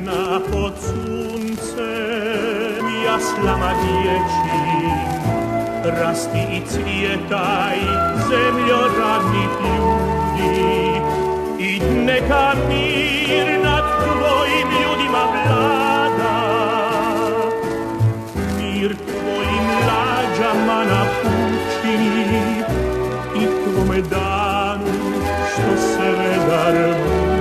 srećna pod suncem, jaslama dječjim, rasti i cvijetaj zemljo radnih ljudi. I neka mir nad tvojim ljudima vlada, mir tvojim lađama napuči i tvome danu što se vedar budi.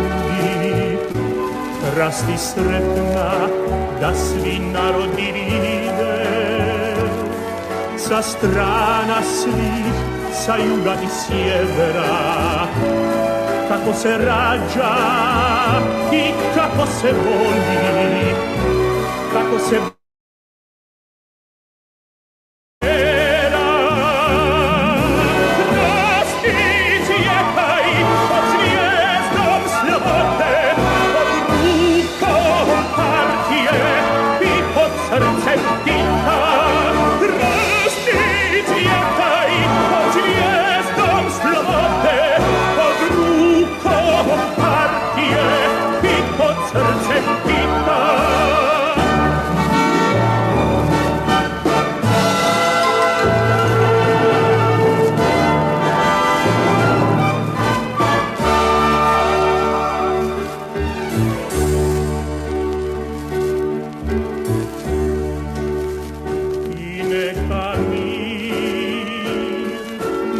Rasti sretna da svi narodi vide, sa strana svih, sa juga i sjevera, kako se rađa i kako se voli, kako se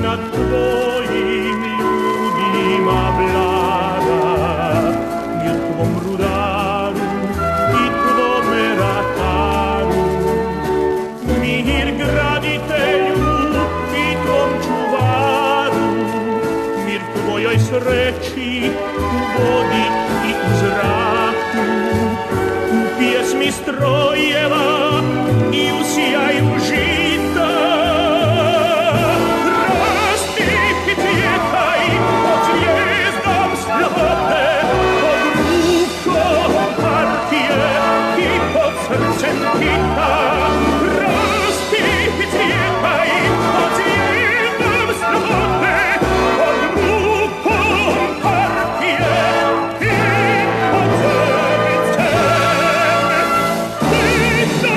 nad tvojim ljudima vlada, mir tvom rudaru i tvome rataru, mir graditelju i tvom čuvaru, mir tvojoj sreći u vodi i u zraku, u pjesmi strojeva i u sjaju žita. It's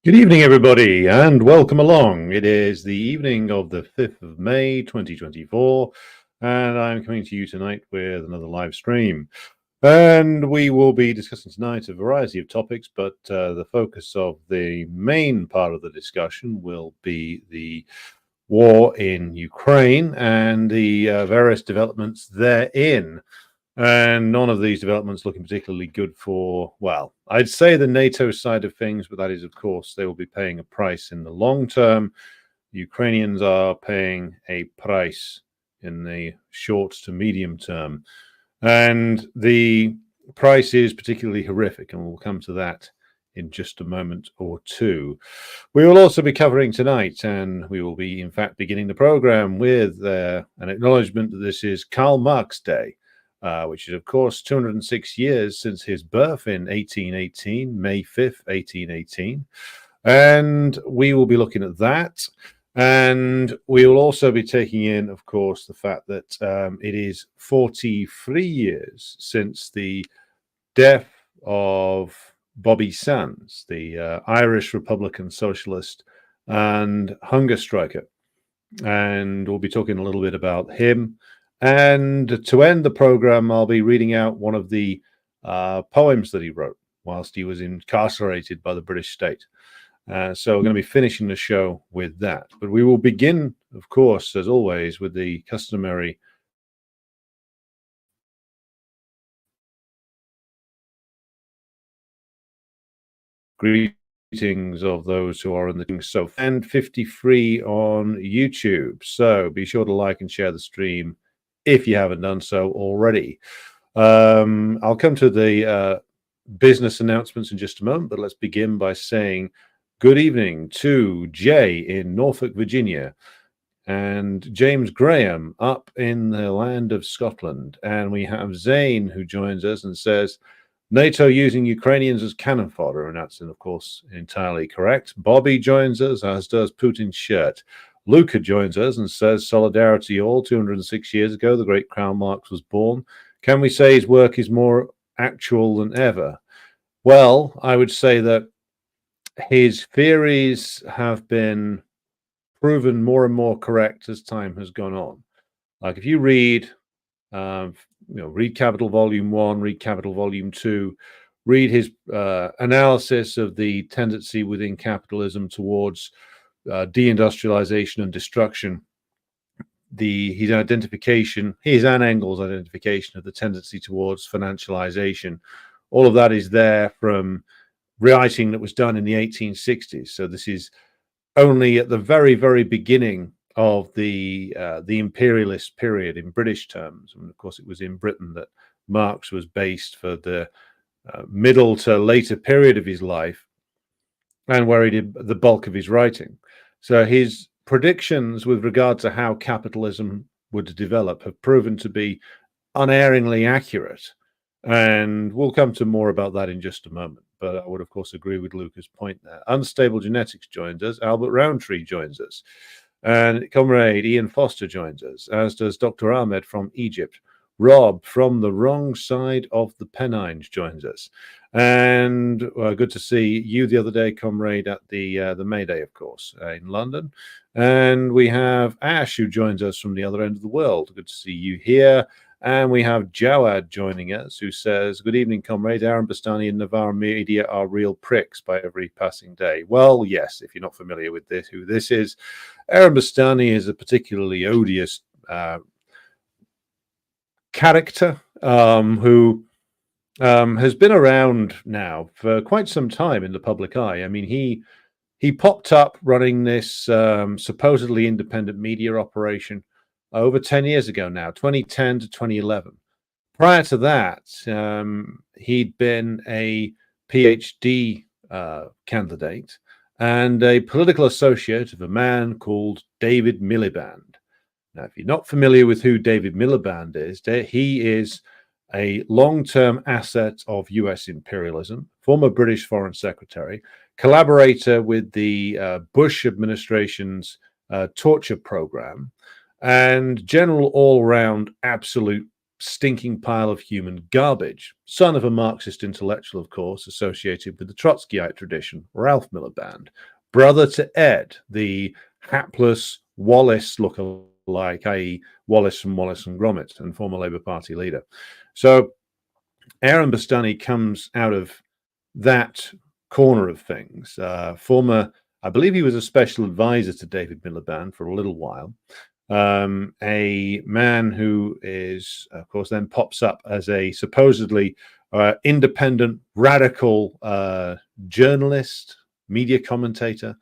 Good evening, everybody, and welcome along. It is the evening of the 5th of May, 2024, and I'm coming to you tonight with another live stream. And we will be discussing tonight a variety of topics, but the focus of the main part of the discussion will be the war in Ukraine and the various developments therein. And none of these developments looking particularly good for, well, I'd say the NATO side of things, but that is, of course, they will be paying a price in the long term. The Ukrainians are paying a price in the short to medium term. And the price is particularly horrific, and we'll come to that in just a moment or two. We will also be covering tonight, and we will be, in fact, beginning the program with an acknowledgement that this is Karl Marx Day. Which is, of course, 206 years since his birth in 1818, May 5th, 1818. And we will be looking at that. And we will also be taking in, of course, the fact that it is 43 years since the death of Bobby Sands, the Irish Republican socialist and hunger striker. And we'll be talking a little bit about him. And to end the program, I'll be reading out one of the poems that he wrote whilst he was incarcerated by the British state. So we're going to be finishing the show with that. But we will begin, of course, as always, with the customary greetings of those who are in the so and 53 on YouTube. So be sure to like and share the stream if you haven't done so already. I'll come to the business announcements in just a moment, but let's begin by saying good evening to Jay in Norfolk, Virginia, and James Graham up in the land of Scotland. And we have Zane who joins us and says, NATO using Ukrainians as cannon fodder, and that's, of course, entirely correct. Bobby joins us, as does Putin's shirt. Luca joins us and says, solidarity all. 206 years ago, the great Karl Marx was born. Can we say his work is more actual than ever? Well, I would say that his theories have been proven more and more correct as time has gone on. Like if you read read Capital Volume 1, read Capital Volume 2, read his analysis of the tendency within capitalism towards deindustrialization and destruction, his and Engels' identification of the tendency towards financialization. All of that is there from writing that was done in the 1860s. So this is only at the very, very beginning of the imperialist period in British terms. And of course, it was in Britain that Marx was based for the middle to later period of his life, and where he did the bulk of his writing. So his predictions with regard to how capitalism would develop have proven to be unerringly accurate. And we'll come to more about that in just a moment. But I would, of course, agree with Luca's point there. Unstable Genetics joins us. Albert Roundtree joins us. And Comrade Ian Foster joins us, as does Dr. Ahmed from Egypt. Rob from the wrong side of the Pennines joins us. And good to see you the other day, Comrade, at the May Day, of course, in London. And we have Ash, who joins us from the other end of the world. Good to see you here. And we have Jawad joining us, who says, good evening, comrade. Aaron Bastani and Navarre media are real pricks by every passing day. Well, yes, if you're not familiar with who this is, Aaron Bastani is a particularly odious character who has been around now for quite some time in the public eye. I mean, he popped up running this supposedly independent media operation over 10 years ago now, 2010 to 2011. Prior to that, he'd been a PhD candidate and a political associate of a man called David Miliband. Now, if you're not familiar with who David Miliband is, he is a long-term asset of US imperialism, former British Foreign Secretary, collaborator with the Bush administration's torture program, and general all-round absolute stinking pile of human garbage. Son of a Marxist intellectual, of course, associated with the Trotskyite tradition, Ralph Miliband. Brother to Ed, the hapless Wallace lookalike, i.e. Wallace from Wallace and Gromit, and former Labour Party leader. So Aaron Bastani comes out of that corner of things. I believe he was a special advisor to David Miliband for a little while. A man who is, of course, then pops up as a supposedly independent, radical journalist, media commentator,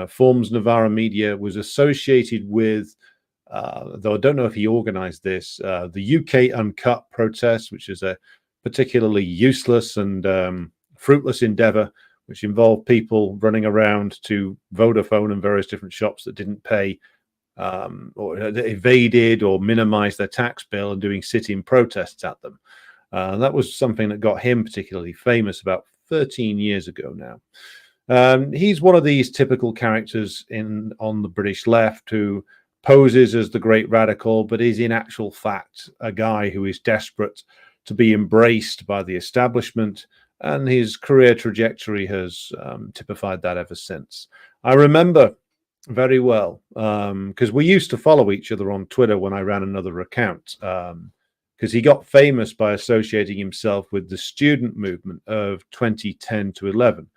forms Novara Media, was associated with, though I don't know if he organized this, the UK Uncut protest, which is a particularly useless and fruitless endeavor, which involved people running around to Vodafone and various different shops that didn't pay or evaded or minimized their tax bill and doing sit-in protests at them. That was something that got him particularly famous about 13 years ago now. He's one of these typical characters on the British left who poses as the great radical, but is in actual fact a guy who is desperate to be embraced by the establishment, and his career trajectory has typified that ever since. I remember very well because we used to follow each other on Twitter when I ran another account, because he got famous by associating himself with the student movement of 2010 to 11.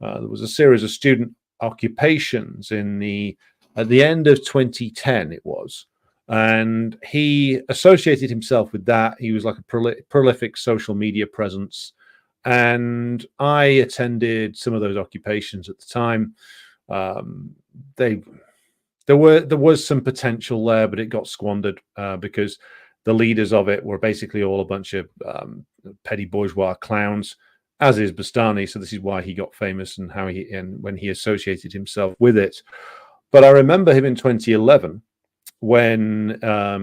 There was a series of student occupations at the end of 2010 it was, and he associated himself with that. He was like a prolific social media presence, and I attended some of those occupations at the time. There was some potential there, but it got squandered because the leaders of it were basically all a bunch of petty bourgeois clowns, as is Bastani. So this is why he got famous and when he associated himself with it. But I remember him in 2011 when,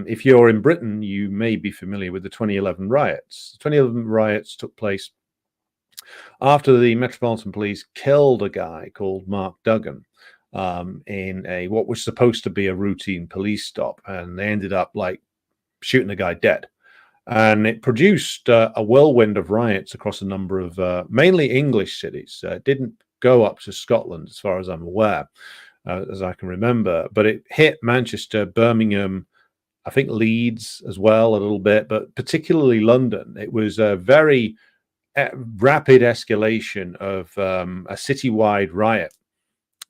if you're in Britain, you may be familiar with the 2011 riots. The 2011 riots took place after the Metropolitan Police killed a guy called Mark Duggan in what was supposed to be a routine police stop, and they ended up like shooting the guy dead. And it produced a whirlwind of riots across a number of mainly English cities. It didn't go up to Scotland, as far as I'm aware, as I can remember, but it hit Manchester, Birmingham, I think Leeds as well a little bit, but particularly London. It was a very rapid escalation of a citywide riot,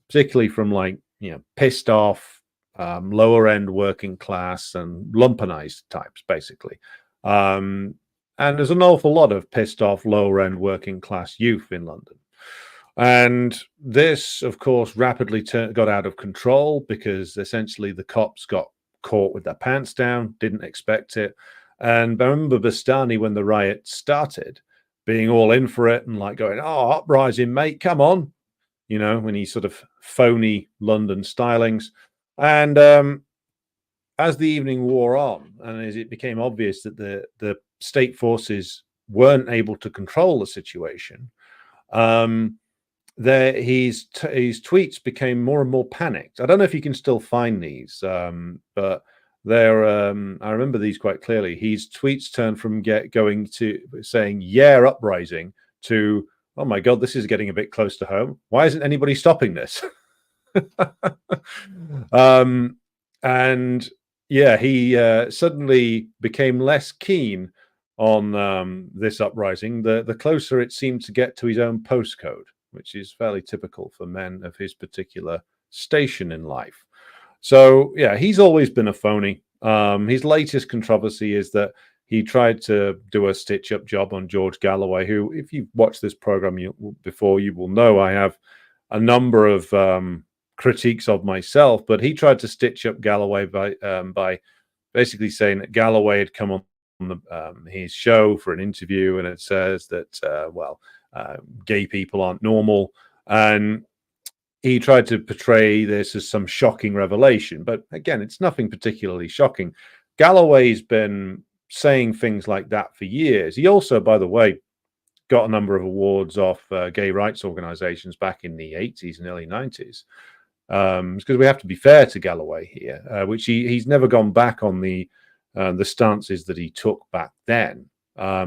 particularly from pissed off lower end working class and lumpenized types, basically. And there's an awful lot of pissed off lower end working class youth in London. And this, of course, rapidly got out of control because essentially the cops got caught with their pants down, didn't expect it. And I remember Bastani, when the riot started, being all in for it and like going, "Oh, uprising, mate, come on," when he sort of phony London stylings. And as the evening wore on, and as it became obvious that the state forces weren't able to control the situation, his tweets became more and more panicked. I don't know if you can still find these, but I remember these quite clearly. His tweets turned from going to saying "yeah, uprising" to "oh my god, this is getting a bit close to home. Why isn't anybody stopping this?" And yeah, he suddenly became less keen on this uprising the closer it seemed to get to his own postcode, which is fairly typical for men of his particular station in life. So yeah, he's always been a phony. His latest controversy is that he tried to do a stitch-up job on George Galloway, who, if you've watched this program before, you will know I have a number of critiques of myself. But he tried to stitch up Galloway by basically saying that Galloway had come on his show for an interview, and it says that gay people aren't normal, and he tried to portray this as some shocking revelation. But again, it's nothing particularly shocking. Galloway's been saying things like that for years. He also, by the way, got a number of awards off gay rights organizations back in the 80s and early 90s. Because we have to be fair to Galloway here, which he's never gone back on the the stances that he took back then.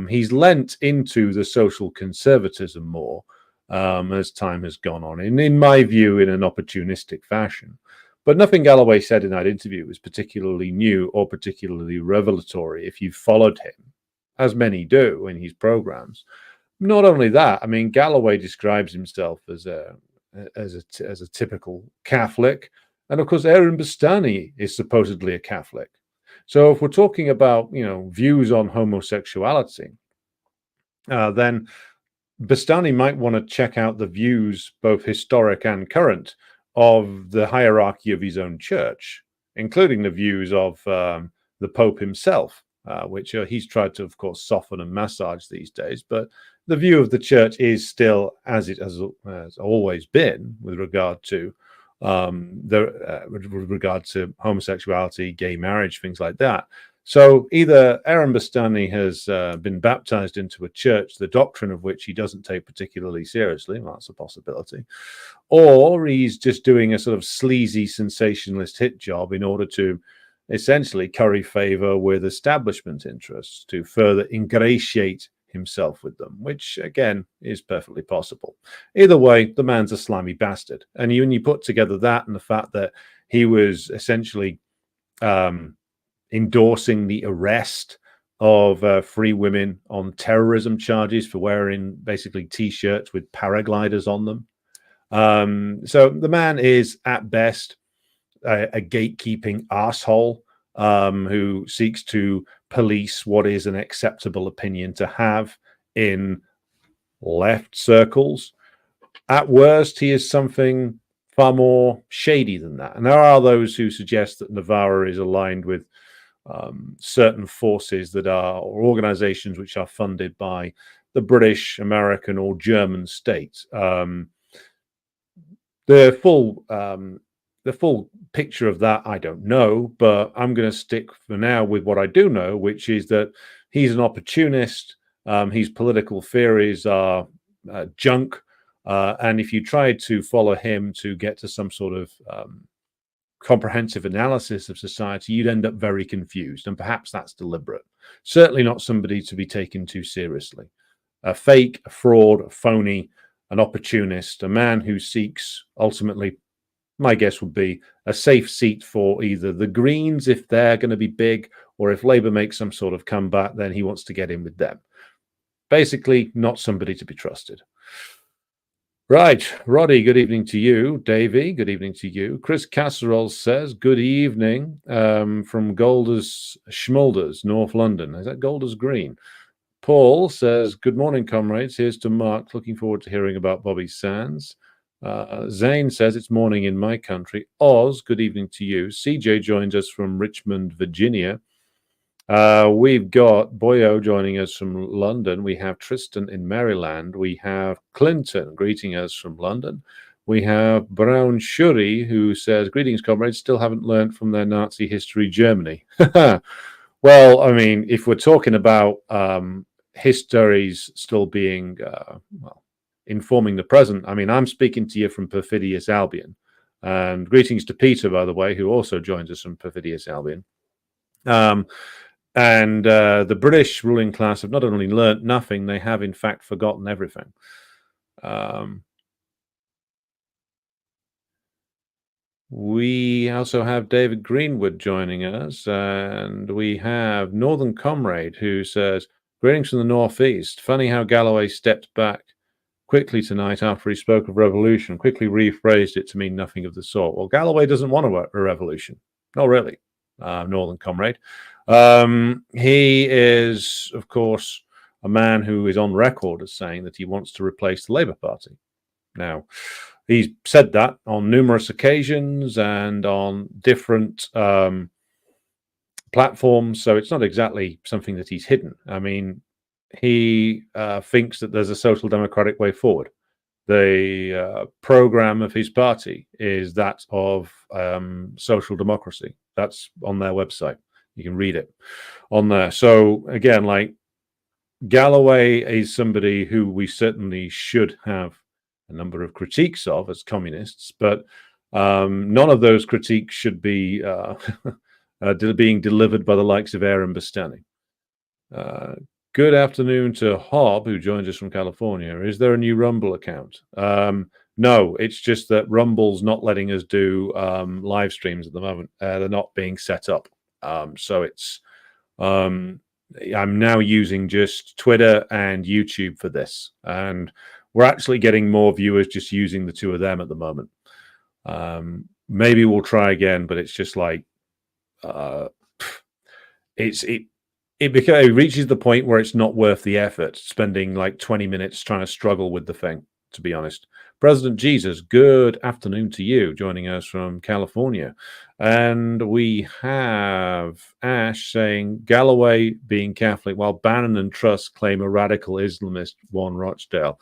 He's lent into the social conservatism more as time has gone on, in my view, in an opportunistic fashion. But nothing Galloway said in that interview was particularly new or particularly revelatory if you followed him, as many do in his programs. Not only that, I mean, Galloway describes himself as a typical Catholic, and of course, Aaron Bastani is supposedly a Catholic. So, if we're talking about views on homosexuality, then Bastani might want to check out the views, both historic and current, of the hierarchy of his own church, including the views of the Pope himself, which he's tried to, of course, soften and massage these days. But the view of the church is still as it has always been with regard to homosexuality, gay marriage, things like that. So either Aaron Bastani has been baptized into a church, the doctrine of which he doesn't take particularly seriously, well, that's a possibility, or he's just doing a sort of sleazy sensationalist hit job in order to essentially curry favor with establishment interests to further ingratiate himself with them, which again is perfectly possible. Either way, the man's a slimy bastard. And when you put together that and the fact that he was essentially endorsing the arrest of free women on terrorism charges for wearing basically T-shirts with paragliders on them. So the man is at best a gatekeeping asshole who seeks to police what is an acceptable opinion to have in left circles. At worst, he is something far more shady than that. And there are those who suggest that Navarra is aligned with certain forces that are, or organizations which are funded by the British, American, or German state. The full picture of that, I don't know, but I'm going to stick for now with what I do know, which is that he's an opportunist. His political theories are junk. And if you tried to follow him to get to some sort of comprehensive analysis of society, you'd end up very confused. And perhaps that's deliberate. Certainly not somebody to be taken too seriously. A fake, a fraud, a phony, an opportunist, a man who seeks ultimately, my guess would be, a safe seat for either the Greens if they're going to be big, or if Labour makes some sort of comeback, then he wants to get in with them. Basically, not somebody to be trusted. Right. Roddy, good evening to you. Davey, good evening to you. Chris Casserole says, good evening from Golders Schmulders, North London. Is that Golders Green? Paul says, good morning, comrades. Here's to Mark. Looking forward to hearing about Bobby Sands. Zane says, it's morning in my country. Oz, good evening to you. CJ joins us from Richmond, Virginia. We've got Boyo joining us from London. We have Tristan in Maryland. We have Clinton greeting us from London. We have Brown Shuri, who says, greetings, comrades. Still haven't learned from their Nazi history, Germany. Well, I mean, if we're talking about histories still being, informing the present, I mean, I'm speaking to you from Perfidious Albion. And greetings to Peter, by the way, who also joins us from Perfidious Albion. And the British ruling class have not only learnt nothing, they have in fact forgotten everything. We also have David Greenwood joining us, and we have Northern Comrade who says, greetings from the Northeast. Funny how Galloway stepped back quickly tonight after he spoke of revolution, quickly rephrased it to mean nothing of the sort. Well, Galloway doesn't want a revolution. Not really, Northern Comrade. He is, of course, a man who is on record as saying that he wants to replace the Labour Party. Now, he's said that on numerous occasions and on different platforms, so it's not exactly something that he's hidden. I mean, he thinks that there's a social democratic way forward. The program of his party is that of social democracy. That's on their website. You can read it on there. So again, like, Galloway is somebody who we certainly should have a number of critiques of as communists, but none of those critiques should be being delivered by the likes of Aaron Bastani. Good afternoon to Hob, who joins us from California. Is there a new Rumble account? No, it's just that Rumble's not letting us do live streams at the moment. They're not being set up. So it's I'm now using just Twitter and YouTube for this. And we're actually getting more viewers just using the two of them at the moment. Maybe we'll try again, but it's just like it reaches the point where it's not worth the effort spending like 20 minutes trying to struggle with the thing, to be honest. President Jesus, good afternoon to you, joining us from California. And we have Ash saying Galloway being Catholic while Bannon and Truss claim a radical Islamist, Juan Rochdale.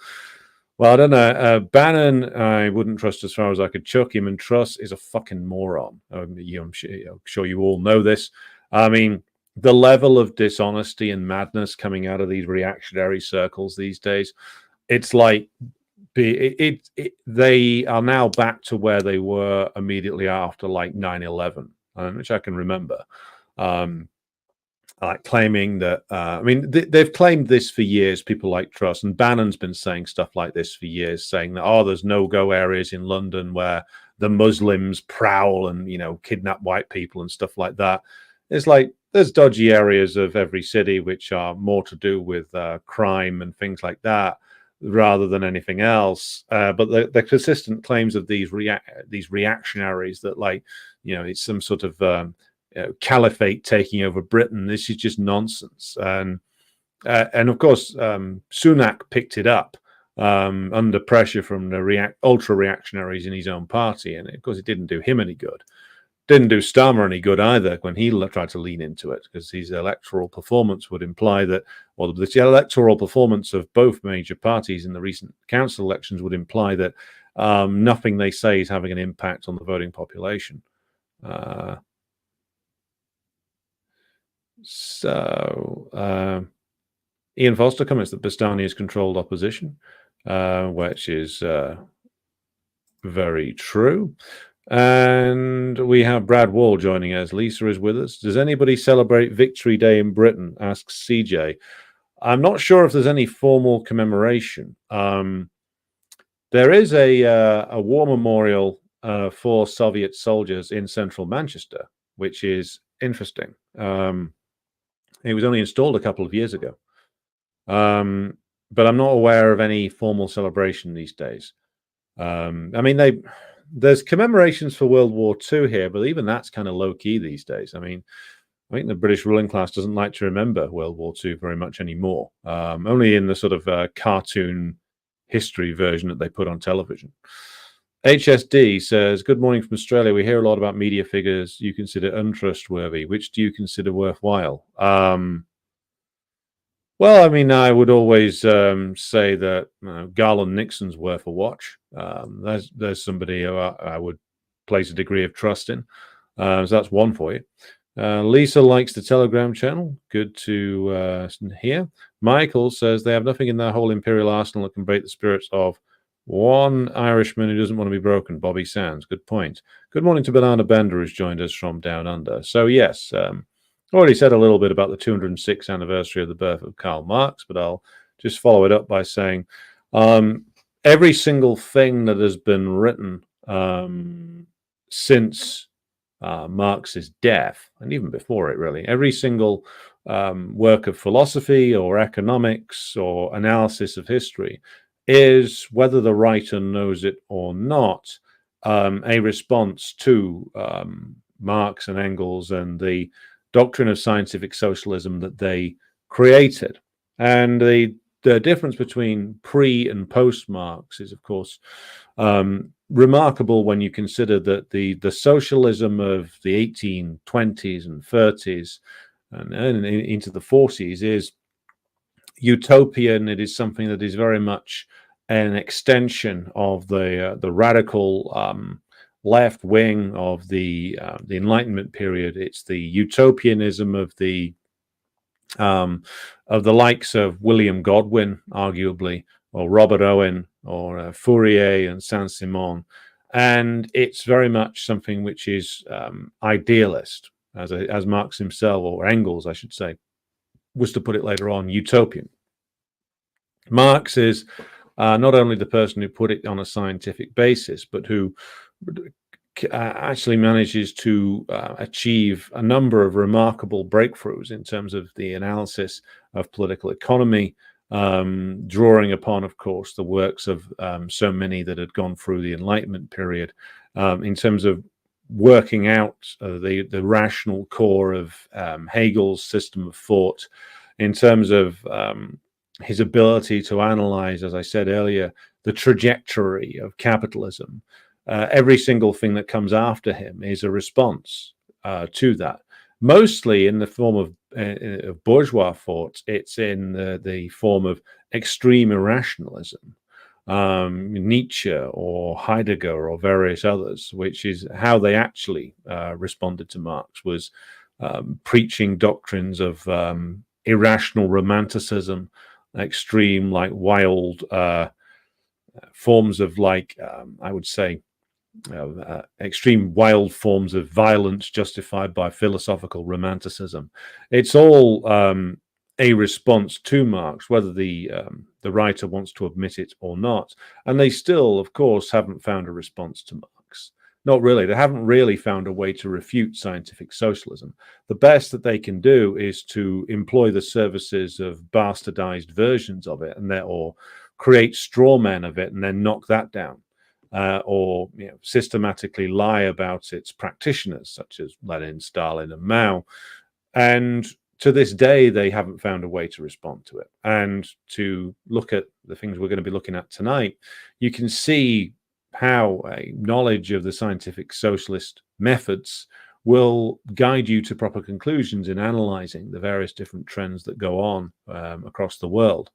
Well, I don't know. Bannon, I wouldn't trust as far as I could chuck him, and Truss is a fucking moron. I'm sure you all know this. I mean, the level of dishonesty and madness coming out of these reactionary circles these days, it's like they are now back to where they were immediately after like 9/11, which I can remember. Like claiming that, I mean, they've claimed this for years, people like Truss, and Bannon's been saying stuff like this for years, saying that, oh, there's no-go areas in London where the Muslims prowl and, kidnap white people and stuff like that. It's like, there's dodgy areas of every city which are more to do with crime and things like that rather than anything else. But the consistent claims of these reactionaries that, like, it's some sort of caliphate taking over Britain. This is just nonsense. And of course, Sunak picked it up under pressure from the ultra reactionaries in his own party. And of course, it didn't do him any good. Didn't do Starmer any good either when he tried to lean into it, because his electoral performance would imply that, or the electoral performance of both major parties in the recent council elections would imply that nothing they say is having an impact on the voting population. So Ian Foster comments that Bastani has controlled opposition, which is very true. And we have Brad Wall joining us. Lisa is with us. Does anybody celebrate Victory Day in Britain? Asks CJ. I'm not sure if there's any formal commemoration. There is a war memorial for Soviet soldiers in central Manchester, which is interesting. It was only installed a couple of years ago. But I'm not aware of any formal celebration these days. I mean, there's commemorations for World War II here, but even that's kind of low-key these days. I mean, I think the British ruling class doesn't like to remember World War II very much anymore, only in the sort of cartoon history version that they put on television. HSD says, good morning from Australia. We hear a lot about media figures you consider untrustworthy. Which do you consider worthwhile? Well, I mean, I would always say that Garland Nixon's worth a watch. There's somebody who I would place a degree of trust in. So that's one for you. Lisa likes the Telegram channel. Good to hear. Michael says they have nothing in their whole imperial arsenal that can break the spirits of one Irishman who doesn't want to be broken. Bobby Sands. Good point. Good morning to Banana Bender, who's joined us from down under. So yes, already said a little bit about the 206th anniversary of the birth of Karl Marx, but I'll just follow it up by saying every single thing that has been written since Marx's death, and even before it really, every single work of philosophy or economics or analysis of history is, whether the writer knows it or not, a response to Marx and Engels and the doctrine of scientific socialism that they created. And the difference between pre and post Marx is, of course, remarkable when you consider that the socialism of the 1820s and 30s and into the 40s is utopian. It is something that is very much an extension of the radical left wing of the Enlightenment period. It's the utopianism of the likes of William Godwin, arguably, or Robert Owen, or Fourier and Saint-Simon, and it's very much something which is idealist. as Marx himself, or Engels, I should say, was to put it later on, utopian. Marx is not only the person who put it on a scientific basis, but who actually manages to achieve a number of remarkable breakthroughs in terms of the analysis of political economy, drawing upon, of course, the works of so many that had gone through the Enlightenment period, in terms of working out the rational core of Hegel's system of thought, in terms of his ability to analyze, as I said earlier, the trajectory of capitalism. Every single thing that comes after him is a response to that. Mostly in the form of bourgeois thought, it's in the form of extreme irrationalism, Nietzsche or Heidegger or various others, which is how they actually responded to Marx, was preaching doctrines of irrational romanticism, extreme, like wild forms of, like, I would say, extreme wild forms of violence justified by philosophical romanticism. It's all a response to Marx, whether the writer wants to admit it or not. And they still, of course, haven't found a response to Marx. Not really. They haven't really found a way to refute scientific socialism. The best that they can do is to employ the services of bastardized versions of it, or create straw men of it and then knock that down. Or systematically lie about its practitioners, such as Lenin, Stalin, and Mao. And to this day, they haven't found a way to respond to it. And to look at the things we're going to be looking at tonight, you can see how a knowledge of the scientific socialist methods will guide you to proper conclusions in analyzing the various different trends that go on across the world.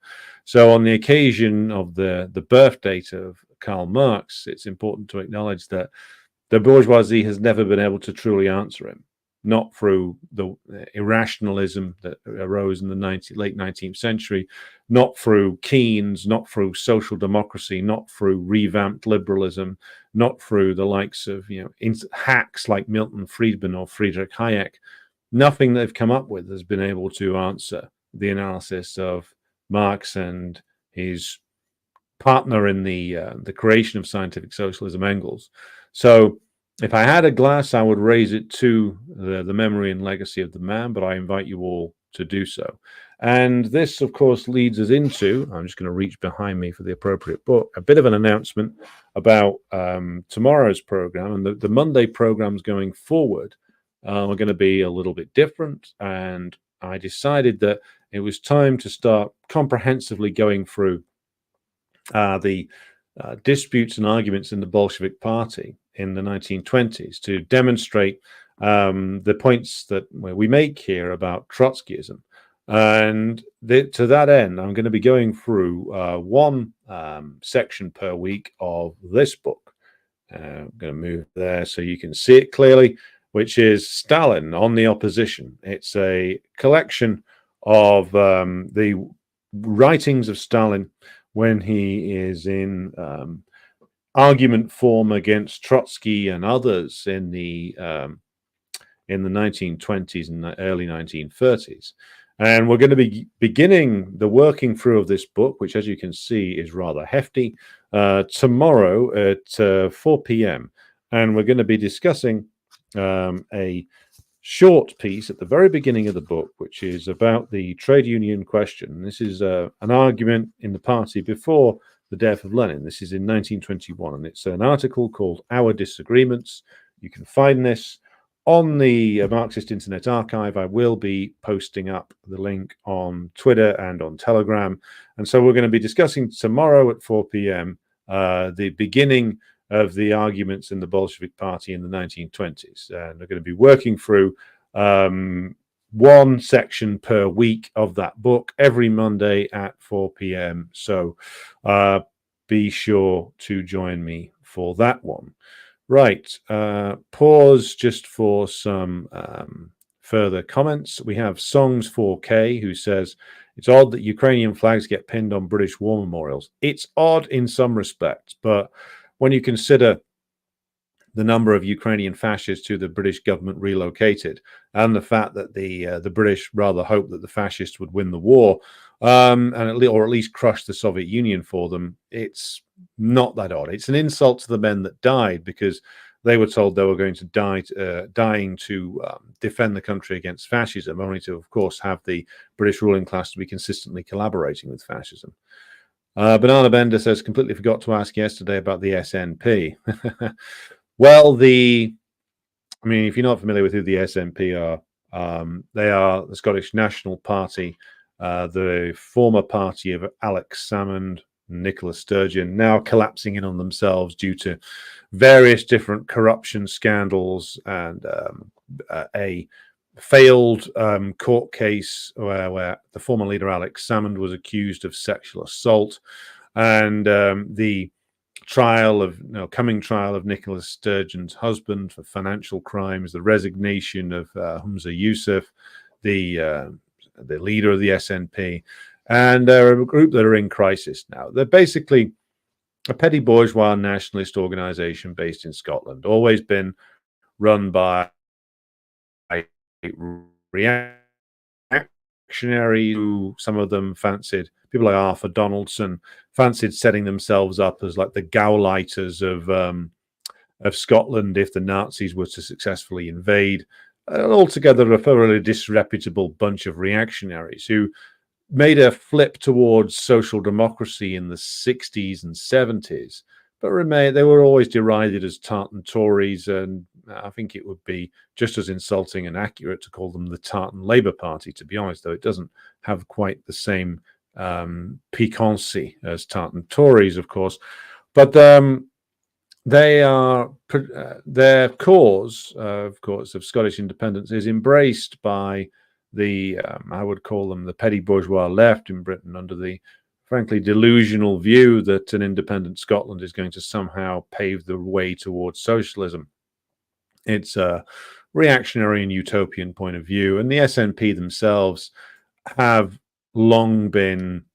So on the occasion of the birth date of Karl Marx, it's important to acknowledge that the bourgeoisie has never been able to truly answer him, not through the irrationalism that arose in the late 19th century, not through Keynes, not through social democracy, not through revamped liberalism, not through the likes of hacks like Milton Friedman or Friedrich Hayek. Nothing they've come up with has been able to answer the analysis of Marx and his partner in the creation of scientific socialism, Engels. So if I had a glass, I would raise it to the memory and legacy of the man, but I invite you all to do so. And this, of course, leads us into, I'm just going to reach behind me for the appropriate book, a bit of an announcement about tomorrow's program. And the Monday programs going forward are going to be a little bit different. And I decided that it was time to start comprehensively going through the disputes and arguments in the Bolshevik Party in the 1920s to demonstrate the points that we make here about Trotskyism. And to that end, I'm going to be going through one section per week of this book. I'm going to move there so you can see it clearly, which is Stalin on the Opposition. It's a collection of the writings of Stalin when he is in argument form against Trotsky and others in the 1920s and the early 1930s. And we're going to be beginning the working through of this book, which, as you can see, is rather hefty, tomorrow at 4 p.m. And we're going to be discussing a short piece at the very beginning of the book, which is about the trade union question. This is an argument in the party before the death of Lenin. This is in 1921, and it's an article called Our Disagreements. You can find this on the Marxist Internet Archive. I will be posting up the link on Twitter and on Telegram. And so we're going to be discussing tomorrow at 4 p.m. The beginning of the arguments in the Bolshevik Party in the 1920s. And we're going to be working through one section per week of that book every Monday at 4 p.m. So be sure to join me for that one. Right. Pause just for some further comments. We have Songs 4K who says, it's odd that Ukrainian flags get pinned on British war memorials. It's odd in some respects, but when you consider the number of Ukrainian fascists who the British government relocated, and the fact that the British rather hoped that the fascists would win the war, or at least crush the Soviet Union for them, it's not that odd. It's an insult to the men that died, because they were told they were going to die, dying to defend the country against fascism, only to, of course, have the British ruling class to be consistently collaborating with fascism. Banana Bender says, completely forgot to ask yesterday about the SNP. Well, if you're not familiar with who the SNP are, they are the Scottish National Party, the former party of Alex Salmond, Nicola Sturgeon, now collapsing in on themselves due to various different corruption scandals and a failed court case where the former leader Alex Salmond was accused of sexual assault, and the coming trial of Nicola Sturgeon's husband for financial crimes, the resignation of Humza Yousaf, the leader of the SNP, and they're a group that are in crisis now. They're basically a petty bourgeois nationalist organization based in Scotland, always been run by reactionary who some of them fancied, people like Arthur Donaldson fancied setting themselves up as like the Gauleiters of Scotland if the Nazis were to successfully invade. Altogether a thoroughly disreputable bunch of reactionaries who made a flip towards social democracy in the 60s and 70s, but they were always derided as tartan Tories, and I think it would be just as insulting and accurate to call them the tartan Labour Party, to be honest, though it doesn't have quite the same piquancy as tartan Tories, of course. But they are their cause, of course, of Scottish independence is embraced by the I would call them the petty bourgeois left in Britain, under the frankly delusional view that an independent Scotland is going to somehow pave the way towards socialism. It's a reactionary and utopian point of view, and the SNP themselves have long been,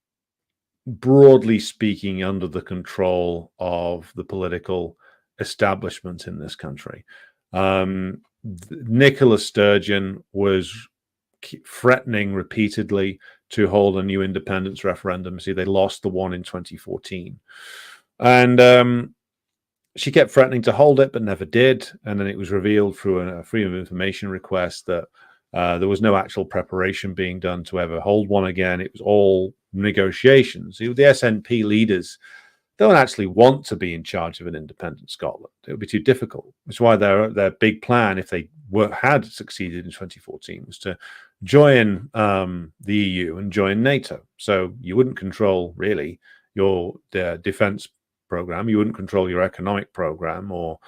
broadly speaking, under the control of the political establishment in this country. Nicola Sturgeon was threatening repeatedly to hold a new independence referendum. See, they lost the one in 2014. And she kept threatening to hold it, but never did. And then it was revealed through a Freedom of Information request that there was no actual preparation being done to ever hold one again. It was all negotiations. The SNP leaders don't actually want to be in charge of an independent Scotland. It would be too difficult. Which is why their big plan, if they had succeeded in 2014, was to join the EU and join NATO. So you wouldn't control really your defense program. You wouldn't control your economic program, or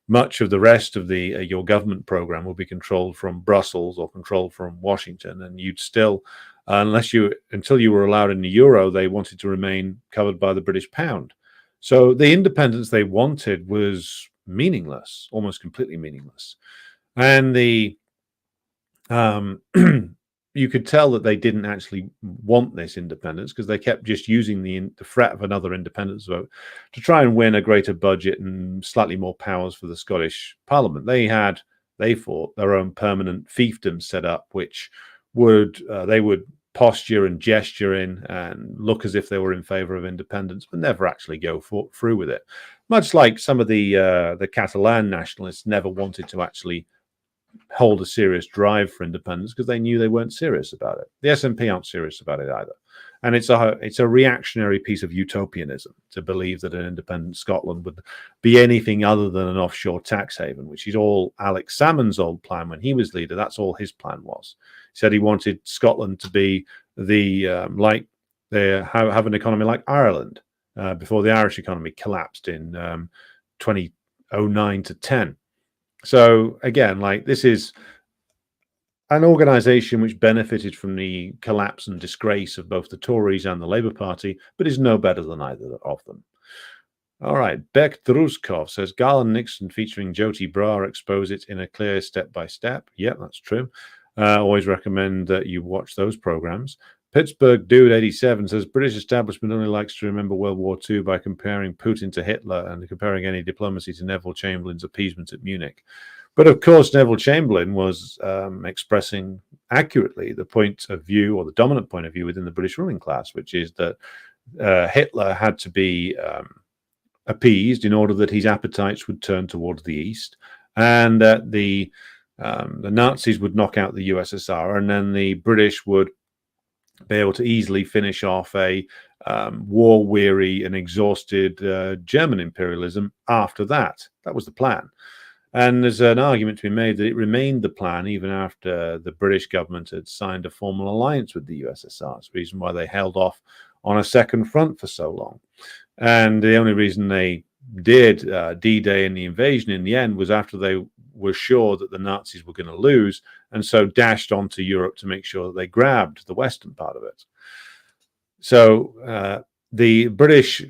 much of the rest of your government program will be controlled from Brussels or controlled from Washington, and you'd still, until you were allowed in the euro, they wanted to remain covered by the British pound. So the independence they wanted was meaningless, almost completely meaningless. And you could tell that they didn't actually want this independence, because they kept just using the threat of another independence vote to try and win a greater budget and slightly more powers for the Scottish Parliament. They thought their own permanent fiefdom set up, which they would posture and gesture in and look as if they were in favor of independence, but never actually go through with it. Much like some of the Catalan nationalists never wanted to actually hold a serious drive for independence, because they knew they weren't serious about it. The SNP aren't serious about it either. And it's a reactionary piece of utopianism to believe that an independent Scotland would be anything other than an offshore tax haven, which is all Alex Salmond's old plan when he was leader. That's all his plan was. He said he wanted Scotland to be have an economy like Ireland before the Irish economy collapsed in 2009 to 10. So again, this is an organization which benefited from the collapse and disgrace of both the Tories and the Labour Party, but is no better than either of them. All right, Beck Druskov says, Gall and Nixon featuring Jyoti Brar expose it in a clear step-by-step. Yeah, that's true. Always recommend that you watch those programs. Pittsburgh Dude 87 says British establishment only likes to remember World War II by comparing Putin to Hitler and comparing any diplomacy to Neville Chamberlain's appeasement at Munich. But of course, Neville Chamberlain was expressing accurately the point of view, or the dominant point of view within the British ruling class, which is that Hitler had to be appeased in order that his appetites would turn towards the east, and that the Nazis would knock out the USSR, and then the British would be able to easily finish off a war-weary and exhausted German imperialism after that. That was the plan. And there's an argument to be made that it remained the plan even after the British government had signed a formal alliance with the USSR. It's the reason why they held off on a second front for so long. And the only reason they did D-Day and the invasion in the end was after they were sure that the Nazis were going to lose, and so dashed onto Europe to make sure that they grabbed the western part of it. So the British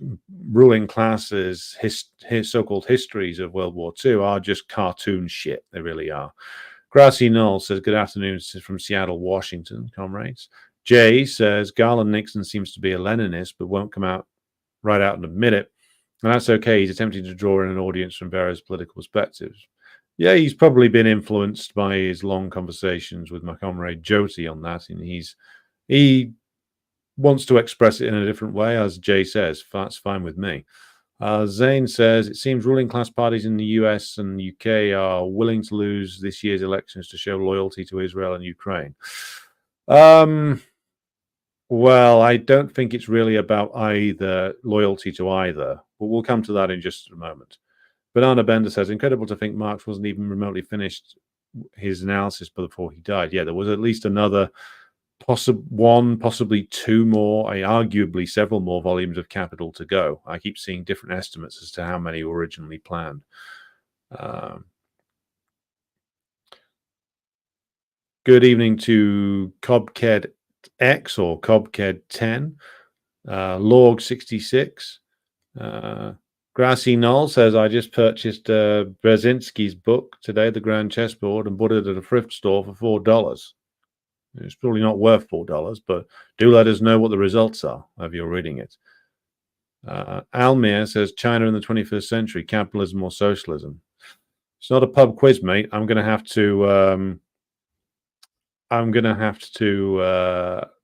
ruling classes' so-called histories of World War II are just cartoon shit. They really are. Grassy Knoll says, good afternoon from Seattle, Washington, comrades. Jay says, Garland Nixon seems to be a Leninist, but won't come out right out and admit it. And that's okay. He's attempting to draw in an audience from various political perspectives. Yeah, he's probably been influenced by his long conversations with my comrade Jyoti on that, and he wants to express it in a different way, as Jay says. That's fine with me. Zane says, it seems ruling class parties in the US and UK are willing to lose this year's elections to show loyalty to Israel and Ukraine. Well, I don't think it's really about either loyalty to either, but we'll come to that in just a moment. Banana Bender says, incredible to think Marx wasn't even remotely finished his analysis before he died. Yeah, there was at least another possibly two more, arguably several more volumes of Capital to go. I keep seeing different estimates as to how many were originally planned. Good evening to Cobked X or Cobked 10, Lorg 66. Grassy Knoll says, I just purchased Brzezinski's book today, The Grand Chessboard, and bought it at a thrift store for $4. It's probably not worth $4, but do let us know what the results are if you're reading it. Almir says, China in the 21st century, capitalism or socialism? It's not a pub quiz, mate. I'm going to have to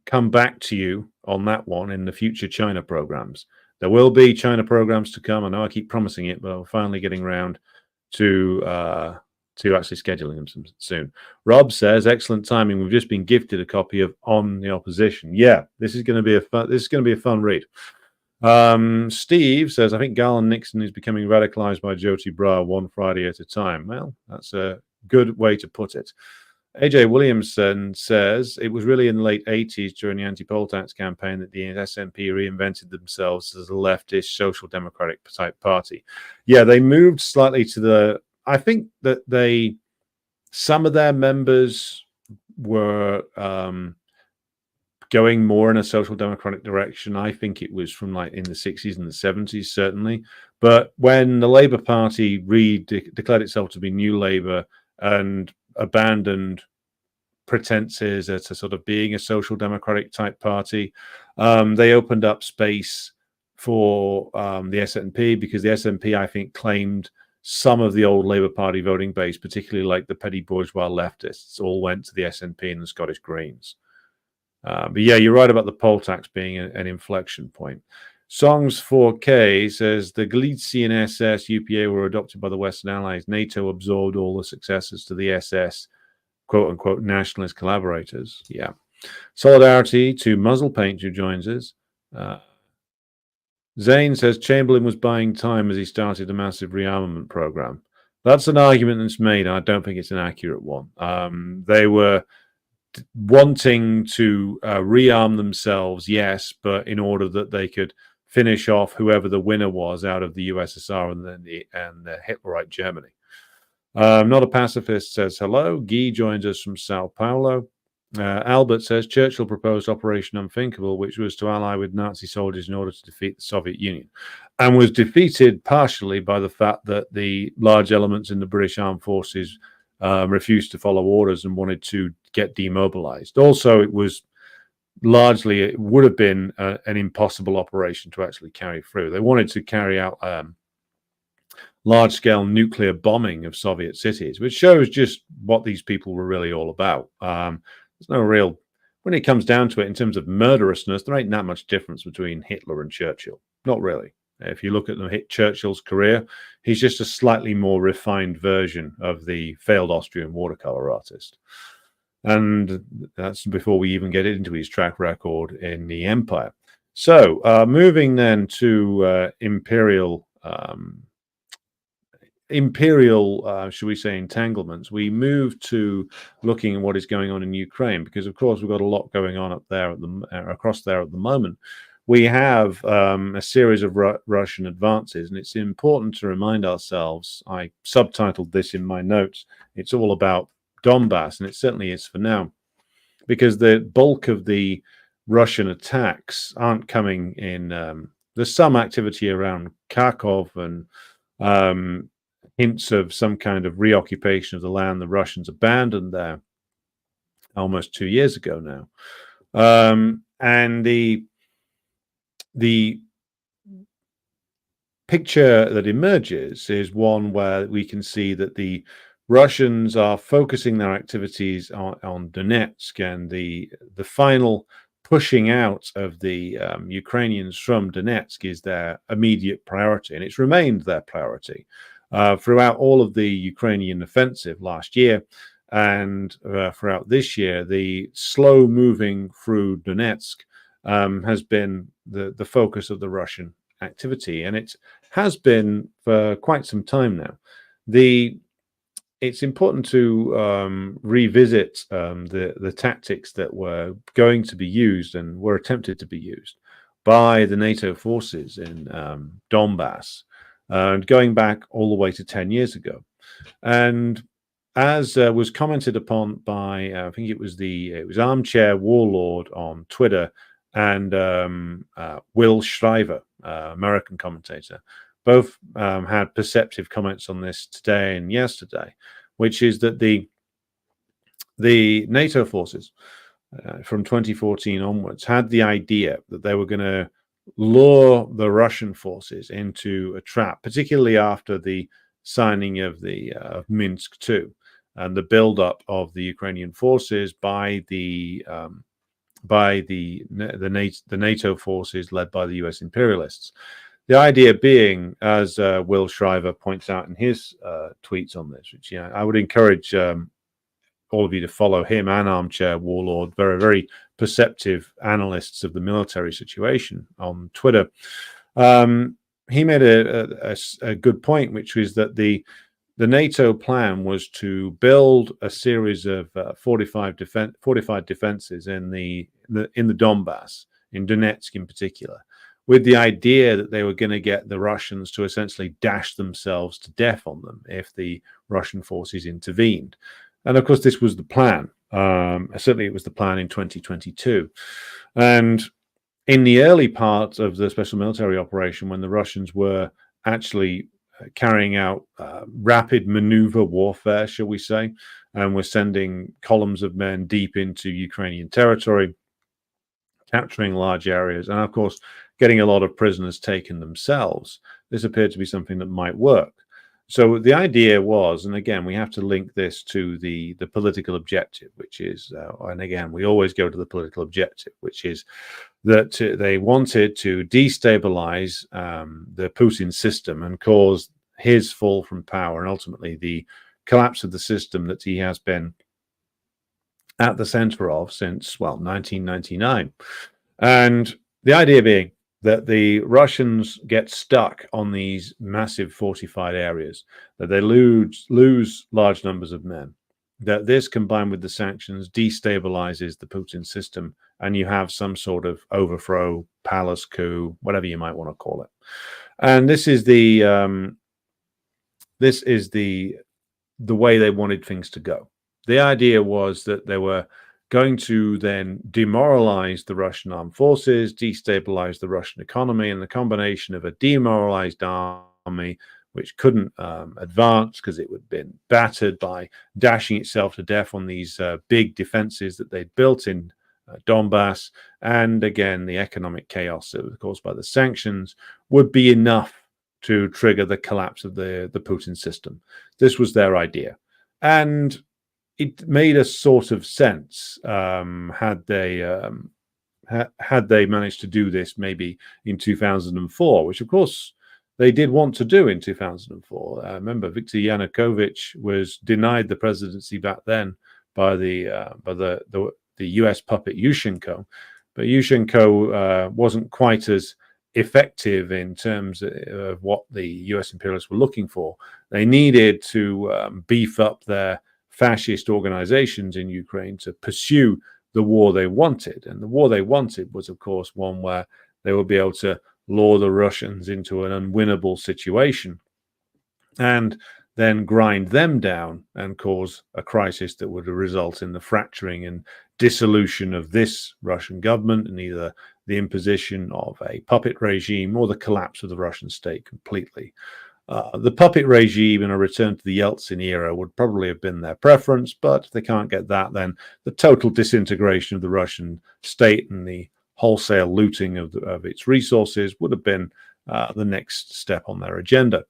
come back to you on that one in the future China programs. There will be China programs to come. I know I keep promising it, but I'm finally getting around to actually scheduling them soon. Rob says, excellent timing. We've just been gifted a copy of On the Opposition. Yeah, this is going to be a fun read. Steve says, I think Garland Nixon is becoming radicalized by Jyoti Brar one Friday at a time. Well, that's a good way to put it. AJ Williamson says, it was really in the late 80s during the anti-poll tax campaign that the SNP reinvented themselves as a leftist social democratic type party. Yeah, they moved slightly to I think that some of their members were going more in a social democratic direction. I think it was from like in the 60s and the 70s, certainly. But when the Labour Party declared itself to be New Labour and abandoned pretenses to sort of being a social democratic type party, they opened up space for the SNP, because the SNP, I think, claimed some of the old Labour Party voting base, particularly like the petty bourgeois leftists, all went to the SNP and the Scottish Greens. But yeah, you're right about the poll tax being an inflection point. Songs 4K says the Galician SS UPA were adopted by the Western Allies. NATO absorbed all the successors to the SS, quote unquote, nationalist collaborators. Yeah. Solidarity to Muzzle Paint, who joins us. Zane says Chamberlain was buying time as he started a massive rearmament program. That's an argument that's made, and I don't think it's an accurate one. They were wanting to rearm themselves, yes, but in order that they could finish off whoever the winner was out of the USSR and then the Hitlerite Germany. Not a Pacifist says hello. Guy joins us from Sao Paulo. Albert says Churchill proposed Operation Unthinkable, which was to ally with Nazi soldiers in order to defeat the Soviet Union, and was defeated partially by the fact that the large elements in the British Armed Forces refused to follow orders and wanted to get demobilized. Also, it was largely it would have been an impossible operation to actually carry through. They wanted to carry out large-scale nuclear bombing of Soviet cities, which shows just what these people were really all about. There's no real, when it comes down to it, in terms of murderousness, there ain't that much difference between Hitler and Churchill. Not really. If you look at Churchill's career, he's just a slightly more refined version of the failed Austrian watercolor artist. And that's before we even get into his track record in the empire. So moving then to imperial, should we say, entanglements, we move to looking at what is going on in Ukraine, because of course we've got a lot going on up there across there at the moment. We have a series of Russian advances, and it's important to remind ourselves, I subtitled this in my notes, it's all about Donbas, and it certainly is for now, because the bulk of the Russian attacks aren't coming in. There's some activity around Kharkov and hints of some kind of reoccupation of the land the Russians abandoned there almost 2 years ago now. And the picture that emerges is one where we can see that the Russians are focusing their activities on Donetsk, and the final pushing out of the Ukrainians from Donetsk is their immediate priority, and it's remained their priority throughout all of the Ukrainian offensive last year, and throughout this year. The slow moving through Donetsk has been the focus of the Russian activity, and it has been for quite some time now. It's important to revisit the tactics that were going to be used and were attempted to be used by the NATO forces in Donbas, going back all the way to 10 years ago. And as was commented upon by, I think it was Armchair Warlord on Twitter and Will Shriver, American commentator, both had perceptive comments on this today and yesterday, which is that the NATO forces from 2014 onwards had the idea that they were going to lure the Russian forces into a trap, particularly after the signing of the Minsk II and the build-up of the Ukrainian forces by the NATO forces led by the US imperialists. The idea being, as Will Shriver points out in his tweets on this, which I would encourage all of you to follow him and Armchair Warlord, very, very perceptive analysts of the military situation on Twitter. He made a good point, which was that the NATO plan was to build a series of fortified defenses in the Donbas, in Donetsk in particular, with the idea that they were going to get the Russians to essentially dash themselves to death on them if the Russian forces intervened. And of course, this was the plan. Certainly, it was the plan in 2022. And in the early part of the special military operation, when the Russians were actually carrying out rapid maneuver warfare, shall we say, and were sending columns of men deep into Ukrainian territory, capturing large areas, and of course, getting a lot of prisoners taken themselves, this appeared to be something that might work. So the idea was, and again, we have to link this to the political objective, which is, and again, we always go to the political objective, which is that they wanted to destabilize the Putin system and cause his fall from power, and ultimately the collapse of the system that he has been at the center of since, 1999. And the idea being that the Russians get stuck on these massive fortified areas, that they lose large numbers of men, that this combined with the sanctions destabilizes the Putin system, and you have some sort of overthrow, palace coup, whatever you might want to call it. And this is the way they wanted things to go. The idea was that they were going to then demoralize the Russian armed forces, destabilize the Russian economy, and the combination of a demoralized army, which couldn't advance because it would have been battered by dashing itself to death on these big defenses that they'd built in Donbas, and again, the economic chaos that was caused by the sanctions would be enough to trigger the collapse of the Putin system. This was their idea. And it made a sort of sense had they managed to do this maybe in 2004, which of course they did want to do in 2004. Remember, Viktor Yanukovych was denied the presidency back then by the US puppet Yushchenko, but Yushchenko wasn't quite as effective in terms of what the US imperialists were looking for. They needed to beef up their fascist organizations in Ukraine to pursue the war they wanted. And the war they wanted was, of course, one where they would be able to lure the Russians into an unwinnable situation and then grind them down and cause a crisis that would result in the fracturing and dissolution of this Russian government and either the imposition of a puppet regime or the collapse of the Russian state completely. The puppet regime and a return to the Yeltsin era would probably have been their preference, but if they can't get that, then the total disintegration of the Russian state and the wholesale looting of its resources would have been the next step on their agenda.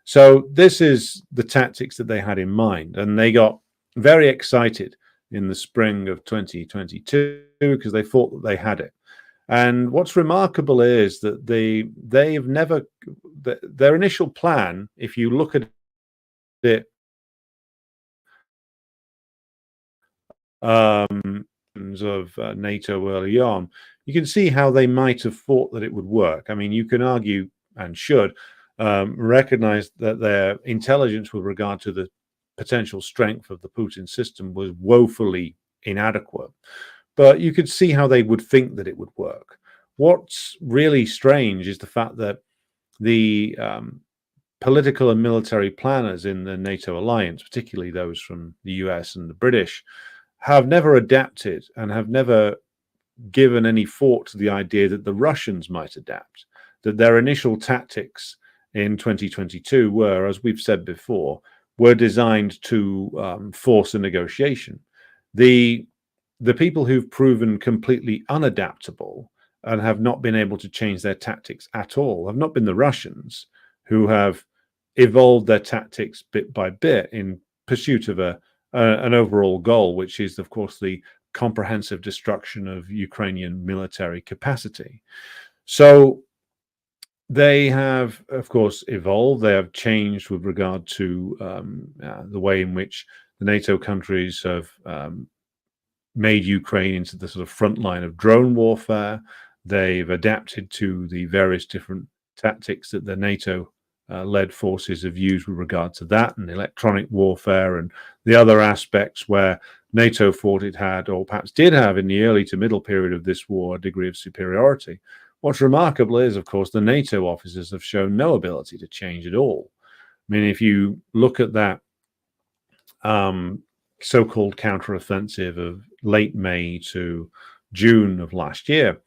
So this is the tactics that they had in mind, and they got very excited in the spring of 2022 because they thought that they had it. And what's remarkable is that they've never, their initial plan, if you look at it of NATO early on, you can see how they might have thought that it would work. I mean, you can argue and should recognize that their intelligence with regard to the potential strength of the Putin system was woefully inadequate. But you could see how they would think that it would work. What's really strange is the fact that the political and military planners in the NATO alliance, particularly those from the US and the British, have never adapted and have never given any thought to the idea that the Russians might adapt, that their initial tactics in 2022 were, as we've said before, were designed to force a negotiation. The people who've proven completely unadaptable and have not been able to change their tactics at all have not been the Russians, who have evolved their tactics bit by bit in pursuit of an overall goal, which is, of course, the comprehensive destruction of Ukrainian military capacity. So they have, of course, evolved. They have changed with regard to the way in which the NATO countries have made Ukraine into the sort of front line of drone warfare. They've adapted to the various different tactics that the NATO-led forces have used with regard to that, and electronic warfare and the other aspects where NATO thought it had, or perhaps did have in the early to middle period of this war, a degree of superiority. What's remarkable is, of course, the NATO officers have shown no ability to change at all. I mean, if you look at that so-called counteroffensive of late May to June of last year,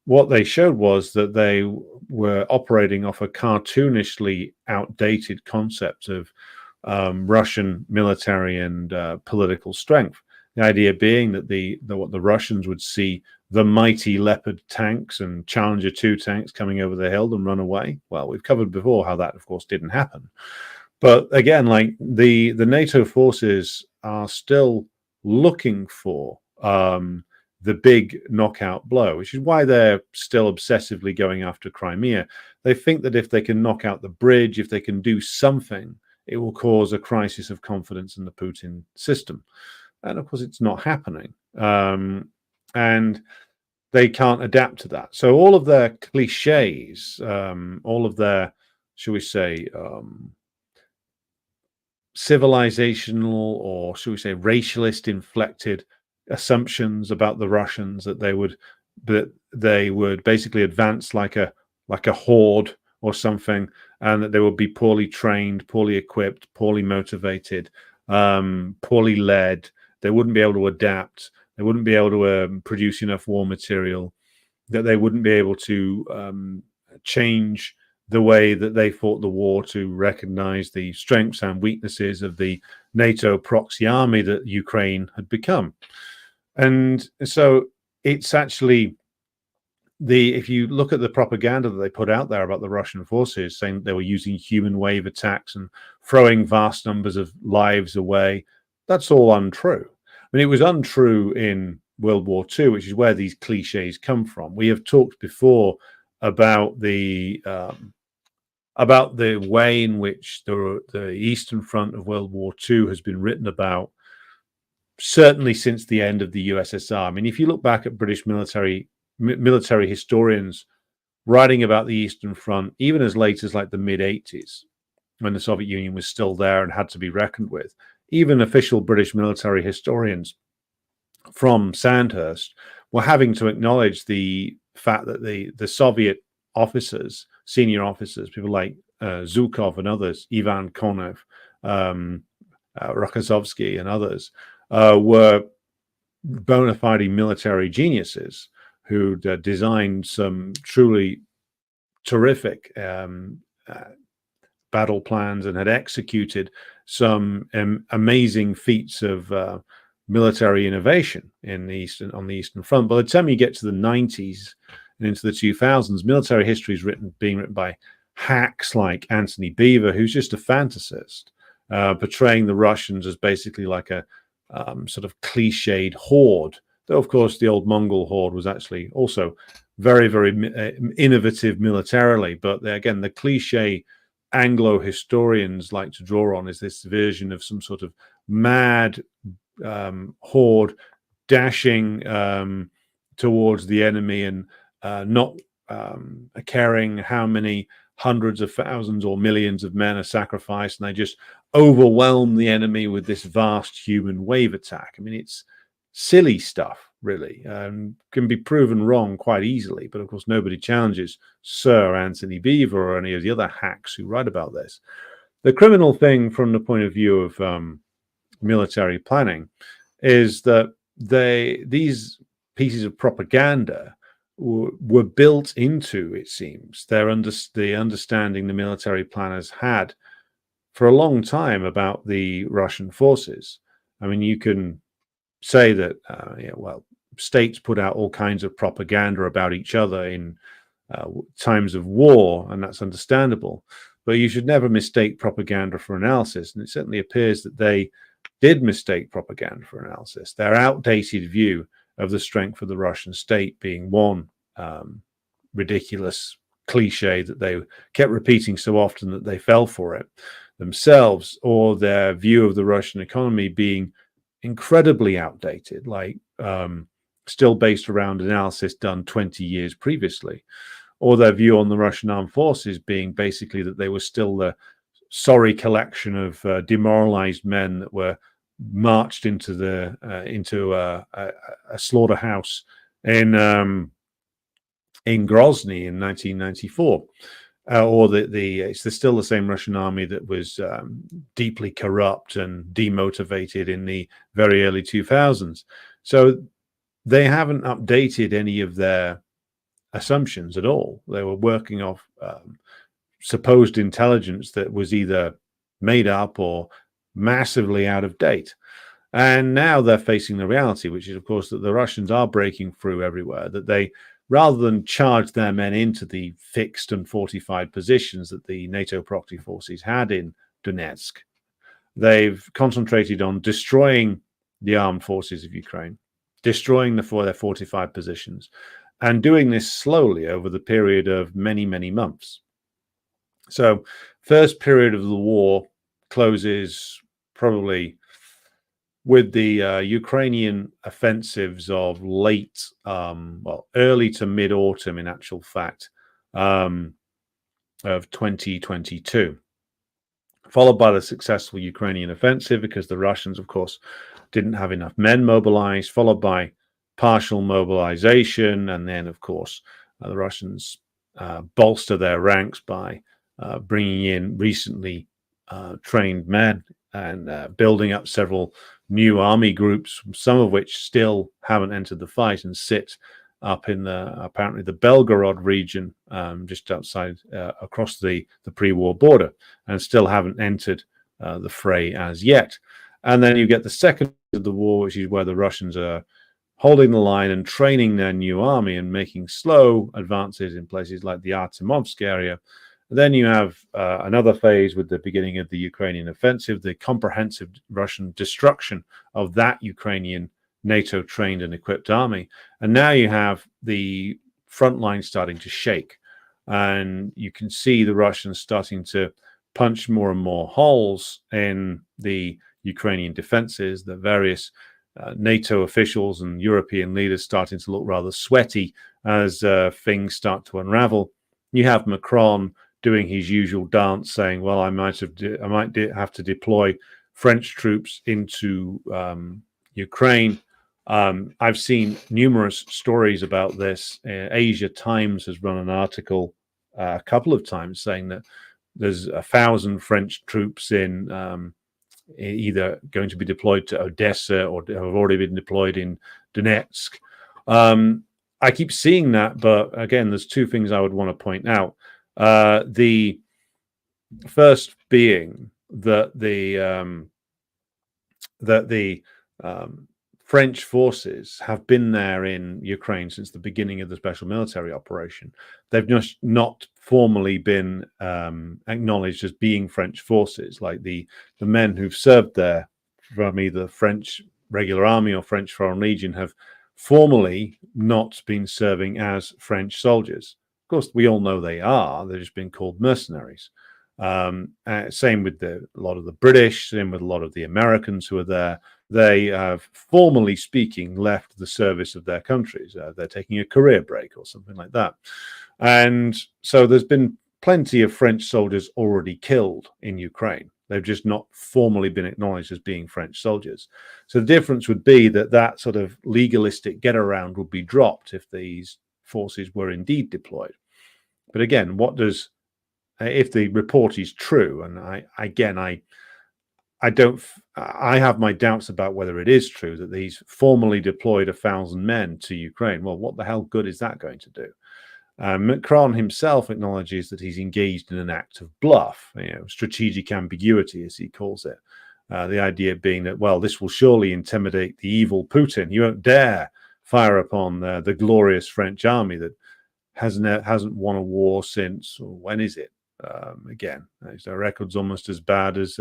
what they showed was that they were operating off a cartoonishly outdated concept of Russian military and political strength. The idea being that what the Russians would see the mighty Leopard tanks and Challenger 2 tanks coming over the hill and run away. Well, we've covered before how that, of course, didn't happen. But again, like the NATO forces are still looking for the big knockout blow, which is why they're still obsessively going after Crimea. They think that if they can knock out the bridge, if they can do something, it will cause a crisis of confidence in the Putin system. And of course, it's not happening. And they can't adapt to that. So all of their cliches, all of their, shall we say, civilizational, or shall we say racialist inflected assumptions about the Russians, that they would basically advance like a horde or something, and that they would be poorly trained, poorly equipped, poorly motivated, poorly led. They wouldn't be able to adapt. They wouldn't be able to produce enough war material, that they wouldn't be able to change the way that they fought the war to recognize the strengths and weaknesses of the NATO proxy army that Ukraine had become. And so it's actually if you look at the propaganda that they put out there about the Russian forces, saying they were using human wave attacks and throwing vast numbers of lives away, that's all untrue. I mean, it was untrue in World War II, which is where these cliches come from. We have talked before about the way in which the Eastern Front of World War II has been written about, certainly since the end of the USSR. I mean, if you look back at British military historians writing about the Eastern Front, even as late as like the mid-80s, when the Soviet Union was still there and had to be reckoned with, even official British military historians from Sandhurst were having to acknowledge the fact that the Soviet officers, senior officers, people like Zhukov and others, Ivan Konev, Rokossovsky and others, were bona fide military geniuses who'd designed some truly terrific battle plans and had executed some amazing feats of military innovation on the Eastern Front. By the time you get to the 90s and into the 2000s, military history is being written by hacks like Anthony Beaver, who's just a fantasist, portraying the Russians as basically like a sort of cliched horde. Though, of course, the old Mongol horde was actually also very, very innovative militarily. But again, the cliche Anglo historians like to draw on is this version of some sort of mad horde dashing towards the enemy and not caring how many hundreds of thousands or millions of men are sacrificed, and they just overwhelm the enemy with this vast human wave attack. I mean, it's silly stuff, really. Can be proven wrong quite easily, but of course nobody challenges Sir Anthony Beaver or any of the other hacks who write about this. The criminal thing from the point of view of military planning is that these pieces of propaganda were built into, it seems, the understanding the military planners had for a long time about the Russian forces. I mean, you can say that, states put out all kinds of propaganda about each other in times of war, and that's understandable. But you should never mistake propaganda for analysis. And it certainly appears that they did mistake propaganda for analysis. Their outdated view of the strength of the Russian state being one ridiculous cliche that they kept repeating so often that they fell for it themselves, or their view of the Russian economy being incredibly outdated, like still based around analysis done 20 years previously, or their view on the Russian armed forces being basically that they were still the sorry collection of demoralized men that were marched into a slaughterhouse in Grozny in 1994. Or it's still the same Russian army that was deeply corrupt and demotivated in the very early 2000s. So they haven't updated any of their assumptions at all. They were working off supposed intelligence that was either made up or massively out of date. And now they're facing the reality, which is, of course, that the Russians are breaking through everywhere, that they, rather than charge their men into the fixed and fortified positions that the NATO proxy forces had in Donetsk, they've concentrated on destroying the armed forces of Ukraine, destroying their fortified positions, and doing this slowly over the period of many, many months. So, first period of the war closes probably with the Ukrainian offensives of early to mid-autumn, in actual fact, of 2022, followed by the successful Ukrainian offensive, because the Russians, of course, didn't have enough men mobilized, followed by partial mobilization, and then, of course, the Russians bolster their ranks by bringing in recently trained men and building up several new army groups, some of which still haven't entered the fight and sit up in apparently the Belgorod region, just outside, across the pre-war border, and still haven't entered the fray as yet. And then you get the second of the war, which is where the Russians are holding the line and training their new army and making slow advances in places like the Artemovsk area. Then you have another phase with the beginning of the Ukrainian offensive, the comprehensive Russian destruction of that Ukrainian NATO-trained and equipped army. And now you have the front line starting to shake. And you can see the Russians starting to punch more and more holes in the Ukrainian defenses, the various NATO officials and European leaders starting to look rather sweaty as things start to unravel. You have Macron doing his usual dance, saying, "Well, I might have to deploy French troops into Ukraine." I've seen numerous stories about this. Asia Times has run an article a couple of times saying that there's 1,000 French troops in either going to be deployed to Odessa or have already been deployed in Donetsk. I keep seeing that, but again, there's two things I would want to point out. The first being that the French forces have been there in Ukraine since the beginning of the special military operation. They've just not formally been acknowledged as being French forces, like the men who've served there from either French regular army or French Foreign Legion have formally not been serving as French soldiers. Of course, we all know they are. They've just been called mercenaries. Same with a lot of the British, same with a lot of the Americans who are there. They have, formally speaking, left the service of their countries. They're taking a career break or something like that. And so there's been plenty of French soldiers already killed in Ukraine. They've just not formally been acknowledged as being French soldiers. So the difference would be that sort of legalistic get around would be dropped if these forces were indeed deployed. But again, if the report is true, and I have my doubts about whether it is true that these formally deployed 1,000 men to Ukraine. Well, what the hell good is that going to do? Macron himself acknowledges that he's engaged in an act of bluff, strategic ambiguity, as he calls it. The idea being that, well, this will surely intimidate the evil Putin. You won't dare fire upon the glorious French army that hasn't won a war since, when is it? Again, their record's almost as bad as,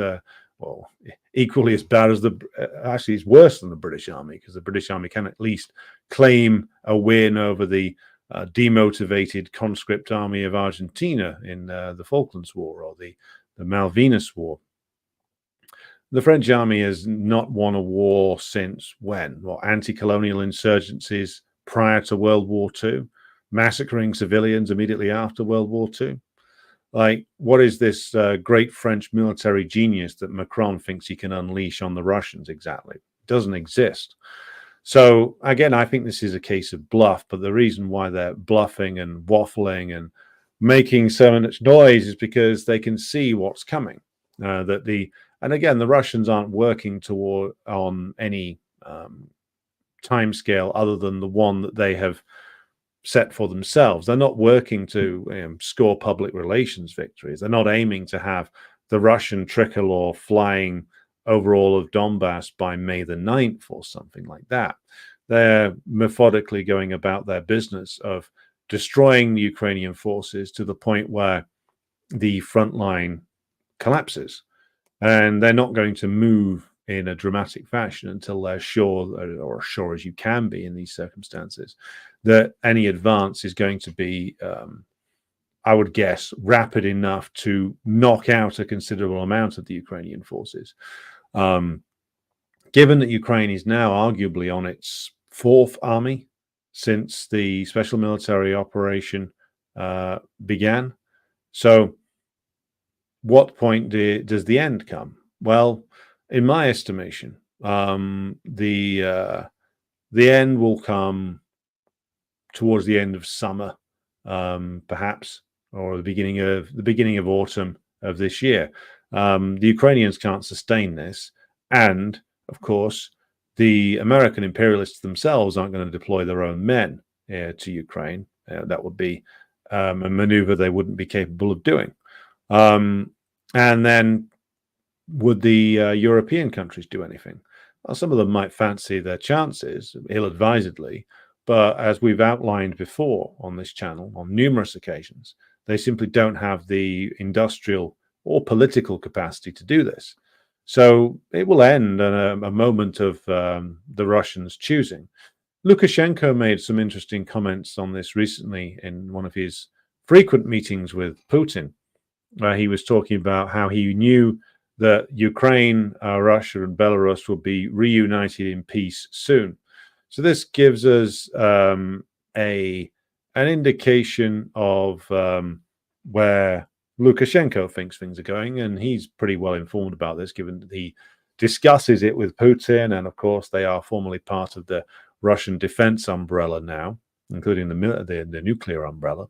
equally as bad as actually it's worse than the British Army, because the British Army can at least claim a win over the demotivated conscript army of Argentina in the Falklands War or the Malvinas War. The French army has not won a war since when? Anti-colonial insurgencies prior to World War II, massacring civilians immediately after World War II. Like, what is this great French military genius that Macron thinks he can unleash on the Russians exactly? It doesn't exist. So, again, I think this is a case of bluff, but the reason why they're bluffing and waffling and making so much noise is because they can see what's coming. And again, the Russians aren't working on any timescale other than the one that they have set for themselves. They're not working to score public relations victories. They're not aiming to have the Russian tricolor flying over all of Donbas by May the 9th or something like that. They're methodically going about their business of destroying the Ukrainian forces to the point where the front line collapses. And they're not going to move in a dramatic fashion until they're sure, or as sure as you can be in these circumstances, that any advance is going to be, I would guess, rapid enough to knock out a considerable amount of the Ukrainian forces. Given that Ukraine is now arguably on its fourth army since the special military operation began. So what point does the end come? Well, in my estimation, the end will come towards the end of summer, perhaps, or the beginning of autumn of this year. The Ukrainians can't sustain this, and of course, the American imperialists themselves aren't going to deploy their own men to Ukraine. That would be a maneuver they wouldn't be capable of doing. And then would the European countries do anything? Well, some of them might fancy their chances ill-advisedly, but as we've outlined before on this channel on numerous occasions, they simply don't have the industrial or political capacity to do this. So it will end at a moment of the Russians choosing. Lukashenko made some interesting comments on this recently in one of his frequent meetings with Putin, where he was talking about how he knew that Ukraine, Russia, and Belarus will be reunited in peace soon. So this gives us an indication of where Lukashenko thinks things are going, and he's pretty well informed about this, given that he discusses it with Putin, and of course they are formally part of the Russian defense umbrella now, including the nuclear umbrella,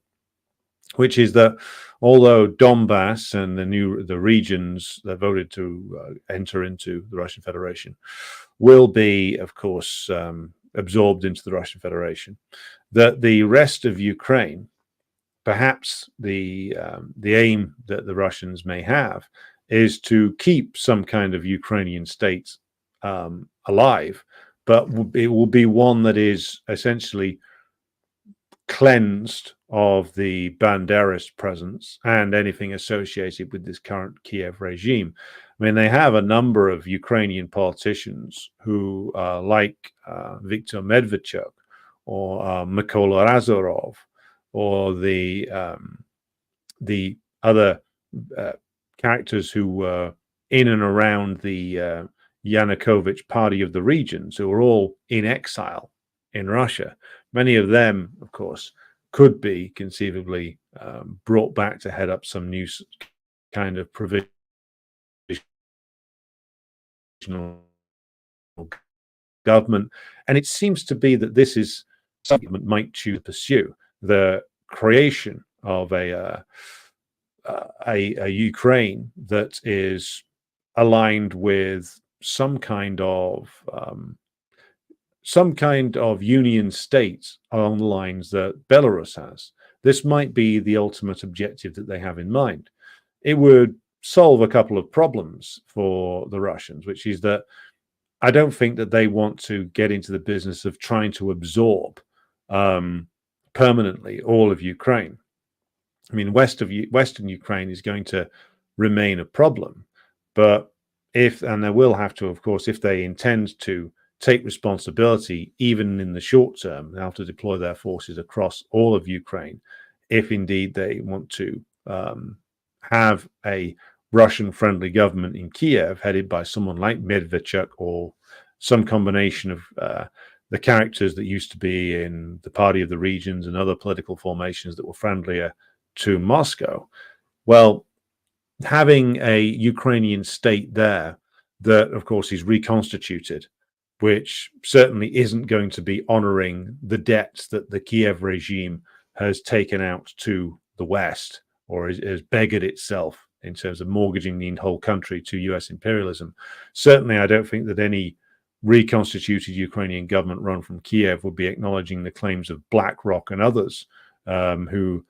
which is that although Donbas and the regions that voted to enter into the Russian Federation will be, of course, absorbed into the Russian Federation, that the rest of Ukraine, perhaps the aim that the Russians may have is to keep some kind of Ukrainian state alive, but it will be one that is essentially cleansed of the Banderist presence and anything associated with this current Kiev regime. I mean, they have a number of Ukrainian politicians who, like Viktor Medvedchuk or Mykola Razorov, or the other characters who were in and around the Yanukovych party of the regions, who are all in exile in Russia. Many of them, of course, could be conceivably brought back to head up some new kind of provisional government. And it seems to be that this is something government might choose to pursue, the creation of a Ukraine that is aligned with some kind of union state along the lines that Belarus has. This might be the ultimate objective that they have in mind. It would solve a couple of problems for the Russians, which is that I don't think that they want to get into the business of trying to absorb permanently all of Ukraine. I mean, Western Ukraine is going to remain a problem, but and they will have to, of course, if they intend to take responsibility, even in the short term, they have to deploy their forces across all of Ukraine, if indeed they want to have a Russian-friendly government in Kiev, headed by someone like Medvedchuk or some combination of the characters that used to be in the Party of the Regions and other political formations that were friendlier to Moscow. Well, having a Ukrainian state there that, of course, is reconstituted, which certainly isn't going to be honoring the debts that the Kiev regime has taken out to the West, or has beggared itself in terms of mortgaging the whole country to US imperialism. Certainly, I don't think that any reconstituted Ukrainian government run from Kiev would be acknowledging the claims of BlackRock and others who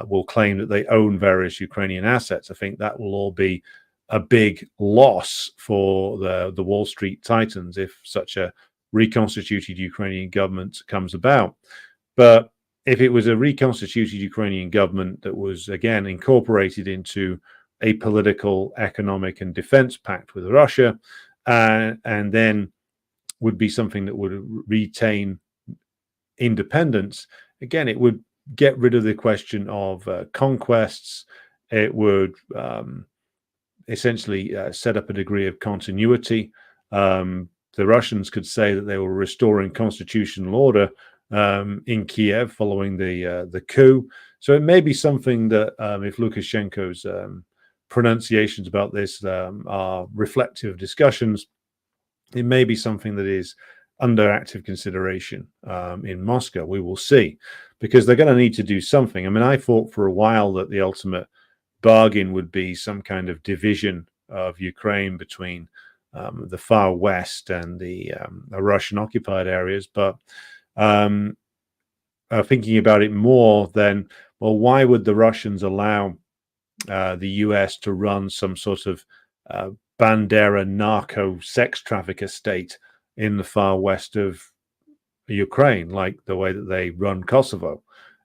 will claim that they own various Ukrainian assets. I think that will all be a big loss for the Wall Street titans if such a reconstituted Ukrainian government comes about. But if it was a reconstituted Ukrainian government that was, again, incorporated into a political, economic, and defense pact with Russia, and then would be something that would retain independence, again, it would get rid of the question of conquests. It would essentially set up a degree of continuity. The Russians could say that they were restoring constitutional order in Kiev following the coup. So it may be something that, if Lukashenko's pronunciations about this are reflective of discussions, it may be something that is under active consideration in Moscow. We will see, because they're going to need to do something. I mean, I thought for a while that the ultimate bargain would be some kind of division of Ukraine between the far west and the Russian-occupied areas. But thinking about it more, then, well, why would the Russians allow the US to run some sort of Bandera narco sex trafficker state in the far west of Ukraine, like the way that they run Kosovo.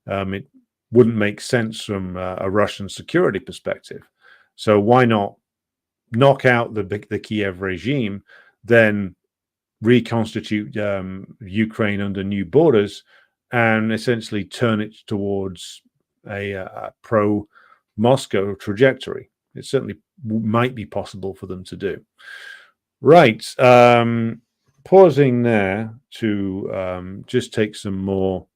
It wouldn't make sense from a Russian security perspective. So why not knock out the Kiev regime, then reconstitute Ukraine under new borders, and essentially turn it towards a pro-Moscow trajectory? It certainly might be possible for them to do. Right. Pausing there to just take some more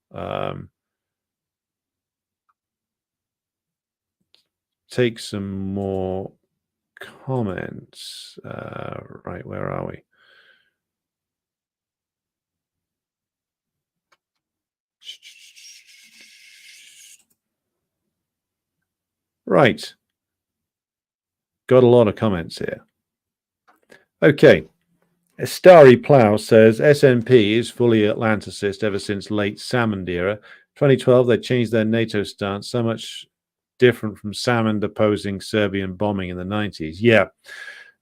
comments. Right, where are we? Right. Got a lot of comments here. Okay. Starry Plow says SNP is fully Atlanticist ever since late Salmond era. 2012, they changed their NATO stance, so much different from Salmond opposing Serbian bombing in the 90s. Yeah,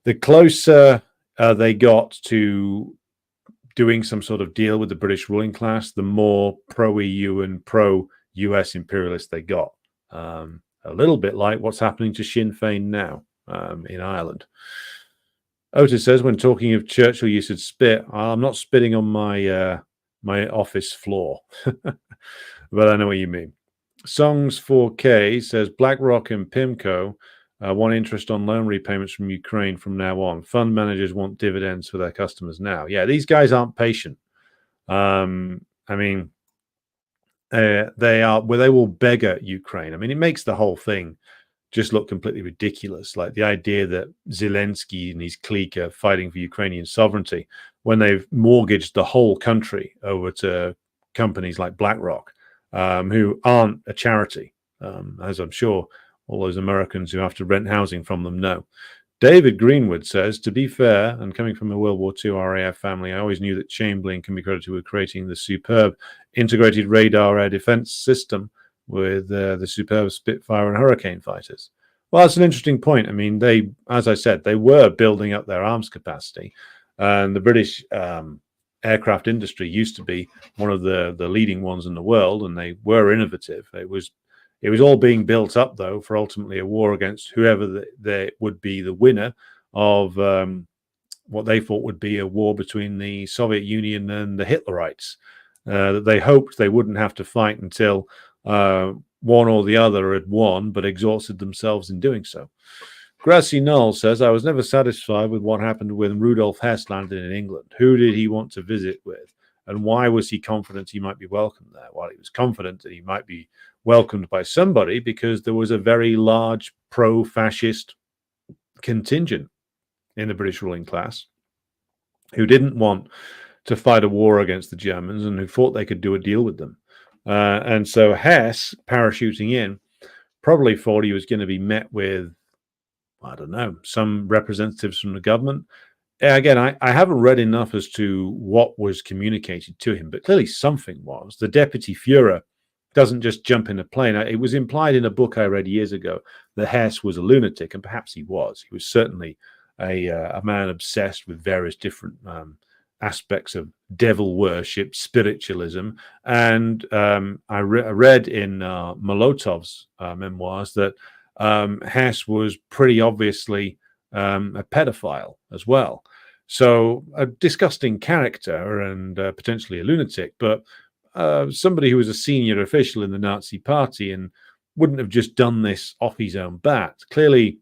the closer they got to doing some sort of deal with the British ruling class, the more pro-EU and pro-US imperialist they got. A little bit like what's happening to Sinn Féin now in Ireland. Otis says, when talking of Churchill, you should spit. I'm not spitting on my my office floor, but I know what you mean. Songs 4K says, BlackRock and PIMCO want interest on loan repayments from Ukraine from now on. Fund managers want dividends for their customers now. Yeah, these guys aren't patient. I mean, they are. Well, they will beggar Ukraine. I mean, it makes the whole thing just look completely ridiculous. Like the idea that Zelensky and his clique are fighting for Ukrainian sovereignty when they've mortgaged the whole country over to companies like BlackRock, who aren't a charity, as I'm sure all those Americans who have to rent housing from them know. David Greenwood says, to be fair, and coming from a World War II RAF family, I always knew that Chamberlain can be credited with creating the superb integrated radar air defense system with the superb Spitfire and Hurricane fighters. Well, that's an interesting point. I mean, they, as I said, they were building up their arms capacity, and the British aircraft industry used to be one of the leading ones in the world, and they were innovative. It was all being built up, though, for ultimately a war against whoever would be the winner of what they thought would be a war between the Soviet Union and the Hitlerites. That they hoped they wouldn't have to fight until one or the other had won, but exhausted themselves in doing so. Grassy Knoll says, I was never satisfied with what happened when Rudolf Hess landed in England. Who did he want to visit with? And why was he confident he might be welcomed there? Well, he was confident that he might be welcomed by somebody because there was a very large pro-fascist contingent in the British ruling class who didn't want to fight a war against the Germans and who thought they could do a deal with them. And so Hess, parachuting in, probably thought he was going to be met with, I don't know, some representatives from the government. Again, I haven't read enough as to what was communicated to him, but clearly something was. The deputy Führer doesn't just jump in a plane. It was implied in a book I read years ago that Hess was a lunatic, and perhaps he was. He was certainly a man obsessed with various different aspects of devil worship, spiritualism. And I read in Molotov's memoirs that Hess was pretty obviously a pedophile as well. So a disgusting character and potentially a lunatic, but somebody who was a senior official in the Nazi party and wouldn't have just done this off his own bat. Clearly,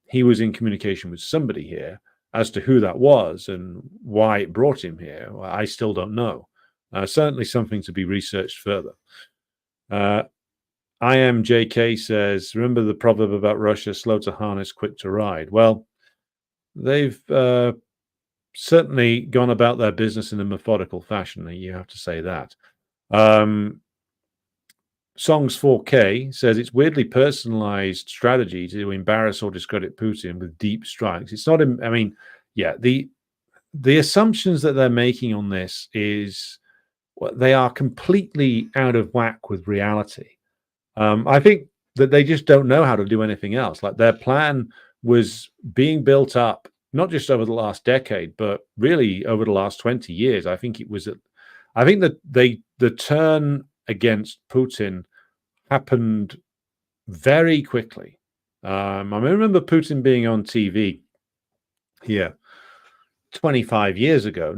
he was in communication with somebody here. As to who that was and why it brought him here, I still don't know. Certainly something to be researched further. IMJK says, remember the proverb about Russia, slow to harness, quick to ride? Well, they've certainly gone about their business in a methodical fashion. You have to say that. Songs 4K says it's weirdly personalized strategy to embarrass or discredit Putin with deep strikes. It's not, I mean, yeah, the assumptions that they're making on this is they are completely out of whack with reality. I think that they just don't know how to do anything else. Like their plan was being built up not just over the last decade, but really over the last 20 years. I think that the turn against Putin happened very quickly. I remember Putin being on TV here 25 years ago,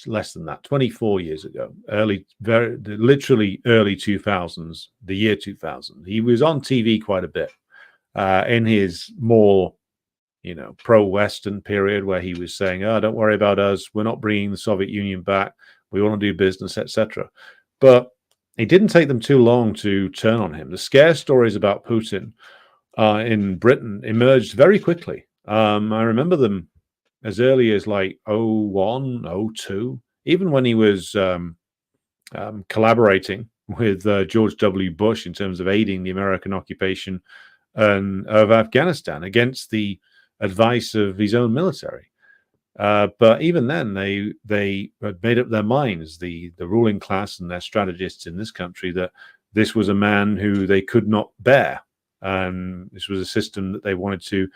less than that, 24 years ago, literally early 2000s, the year 2000. He was on TV quite a bit in his more, pro-Western period, where he was saying, "Oh, don't worry about us. We're not bringing the Soviet Union back. We want to do business, etc." But it didn't take them too long to turn on him. The scare stories about Putin in Britain emerged very quickly. I remember them as early as like 01, 02, even when he was collaborating with George W. Bush in terms of aiding the American occupation of Afghanistan against the advice of his own military. But even then, they had made up their minds, the ruling class and their strategists in this country, that this was a man who they could not bear. This was a system that they wanted to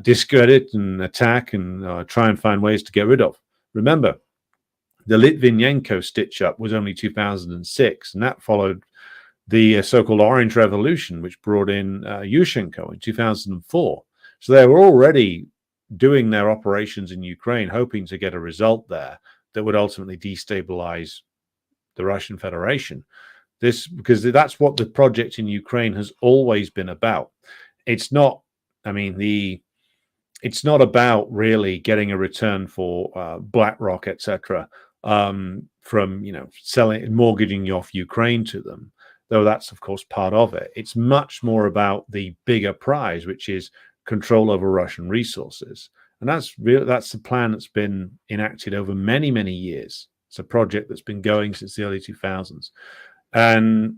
discredit and attack and try and find ways to get rid of. Remember, the Litvinenko stitch-up was only 2006, and that followed the so-called Orange Revolution, which brought in Yushchenko in 2004. So they were already doing their operations in Ukraine, hoping to get a result there that would ultimately destabilize the Russian Federation. Because that's what the project in Ukraine has always been about. It's not, it's not about really getting a return for BlackRock, etc., from mortgaging off Ukraine to them, though that's of course part of it. It's much more about the bigger prize, which is control over Russian resources, and that's the plan that's been enacted over many, many years. It's a project that's been going since the early 2000s, and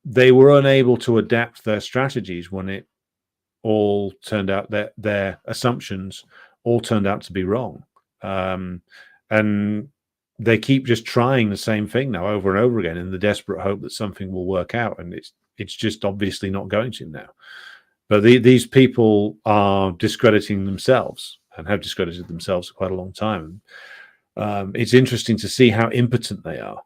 they were unable to adapt their strategies when it all turned out that their assumptions all turned out to be wrong. And they keep just trying the same thing now over and over again in the desperate hope that something will work out. And it's just obviously not going to now. But these people are discrediting themselves and have discredited themselves for quite a long time. It's interesting to see how impotent they are.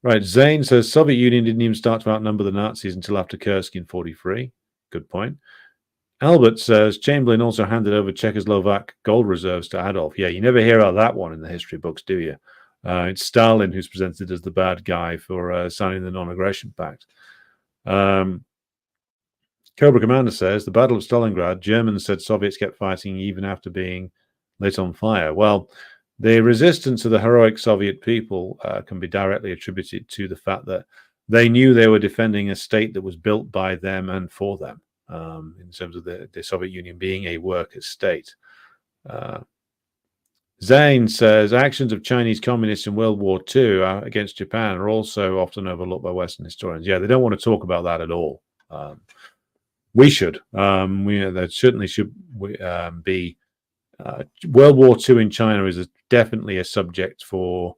Right, Zane says Soviet Union didn't even start to outnumber the Nazis until after Kursk in 1943. Good point. Albert says Chamberlain also handed over Czechoslovak gold reserves to Adolf. Yeah, you never hear about that one in the history books, do you? It's Stalin who's presented as the bad guy for signing the non-aggression pact. Cobra Commander says the Battle of Stalingrad, Germans said Soviets kept fighting even after being lit on fire. Well, the resistance of the heroic Soviet people can be directly attributed to the fact that they knew they were defending a state that was built by them and for them, in terms of the Soviet Union being a worker state. Zane says actions of Chinese communists in World War II against Japan are also often overlooked by Western historians. Yeah, they don't want to talk about that at all. We should. There certainly should be. World War II in China is definitely a subject for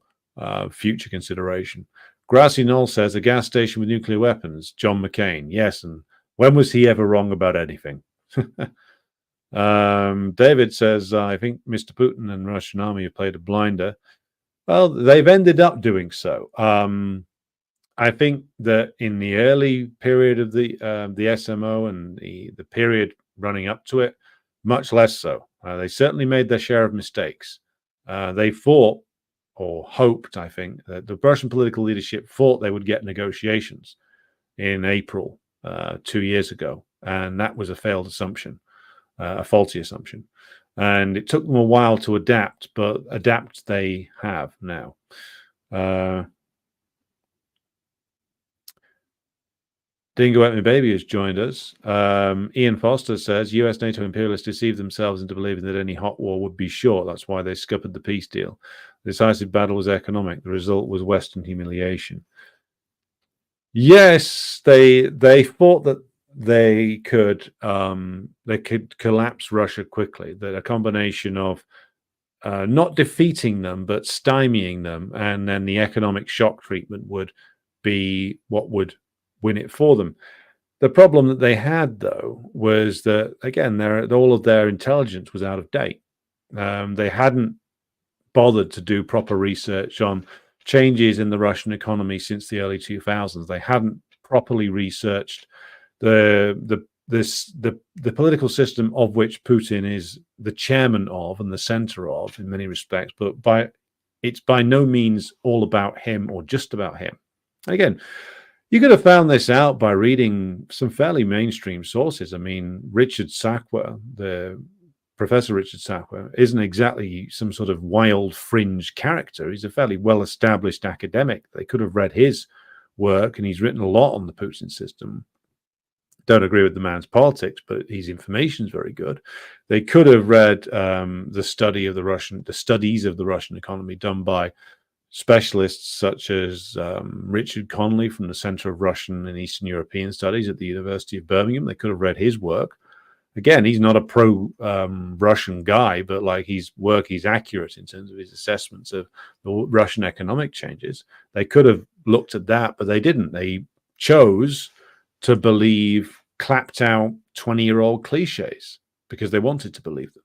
future consideration. Grassy Knoll says a gas station with nuclear weapons. John McCain. Yes, and when was he ever wrong about anything? David says, I think Mr. Putin and Russian army have played a blinder. Well, they've ended up doing so. I think that in the early period of the SMO and the period running up to it, much less so. They certainly made their share of mistakes. They fought or hoped, I think, that the Russian political leadership thought they would get negotiations in April 2 years ago. And that was a failed assumption, a faulty assumption. And it took them a while to adapt, but adapt they have now. Dingo at Me Baby has joined us. Ian Foster says US NATO imperialists deceived themselves into believing that any hot war would be short. That's why they scuppered the peace deal. The decisive battle was economic. The result was Western humiliation. Yes, they thought that they could collapse Russia quickly. That a combination of not defeating them but stymieing them, and then the economic shock treatment would be what would win it for them. The problem that they had, though, was that, again, all of their intelligence was out of date. They hadn't bothered to do proper research on changes in the Russian economy since the early 2000s. They hadn't properly researched the political system of which Putin is the chairman of and the center of in many respects, but it's by no means all about him or just about him. Again, you could have found this out by reading some fairly mainstream sources. I mean, Richard Sakwa, Professor Richard Sakwa, isn't exactly some sort of wild fringe character. He's a fairly well-established academic. They could have read his work, and he's written a lot on the Putin system. Don't agree with the man's politics, but his information is very good. They could have read the studies of the Russian economy done by specialists such as Richard Connolly from the Center of Russian and Eastern European Studies at the University of Birmingham. They could have read his work. Again, he's not a pro-Russian guy, but like his work, he's accurate in terms of his assessments of the Russian economic changes. They could have looked at that, but they didn't. They chose to believe clapped out 20-year-old cliches because they wanted to believe them.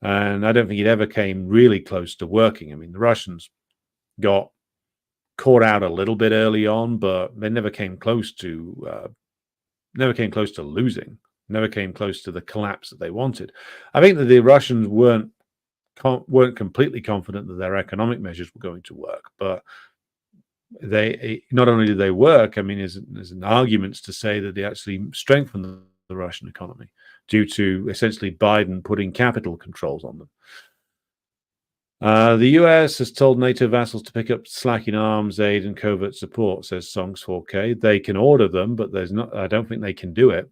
And I don't think it ever came really close to working. I mean, the Russians got caught out a little bit early on, but they never came close to losing. Never came close to the collapse that they wanted. I think that the Russians weren't completely confident that their economic measures were going to work, but they not only did they work. I mean, there's an arguments to say that they actually strengthened the Russian economy due to essentially Biden putting capital controls on them. The US has told NATO vassals to pick up slack in arms, aid, and covert support, says Songs 4K. They can order them, but I don't think they can do it.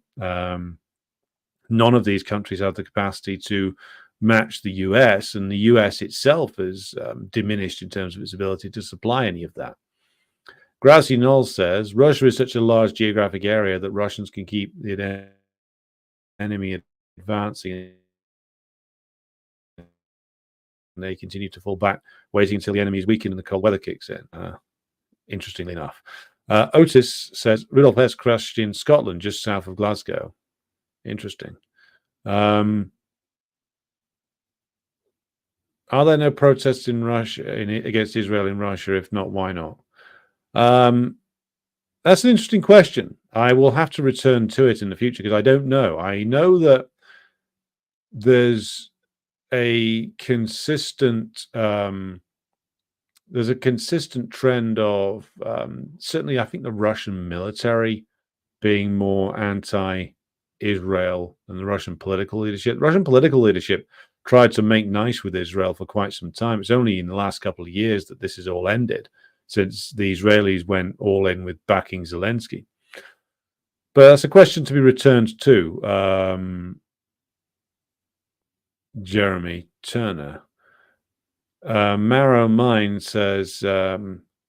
None of these countries have the capacity to match the US, and the US itself is diminished in terms of its ability to supply any of that. Grassy Knoll says, Russia is such a large geographic area that Russians can keep the enemy advancing. And they continue to fall back, waiting until the enemy is weakened and the cold weather kicks in. Interestingly enough. Otis says, Rudolph Hess crashed in Scotland, just south of Glasgow. Interesting. Are there no protests in Russia against Israel in Russia? If not, why not? That's an interesting question. I will have to return to it in the future because I don't know. I know that there's a consistent trend of certainly, I think, the Russian military being more anti-Israel than the Russian political leadership. The Russian political leadership tried to make nice with Israel for quite some time. It's only in the last couple of years that this has all ended, since the Israelis went all in with backing Zelensky. But that's a question to be returned to. Jeremy Turner. Marrow Mine says,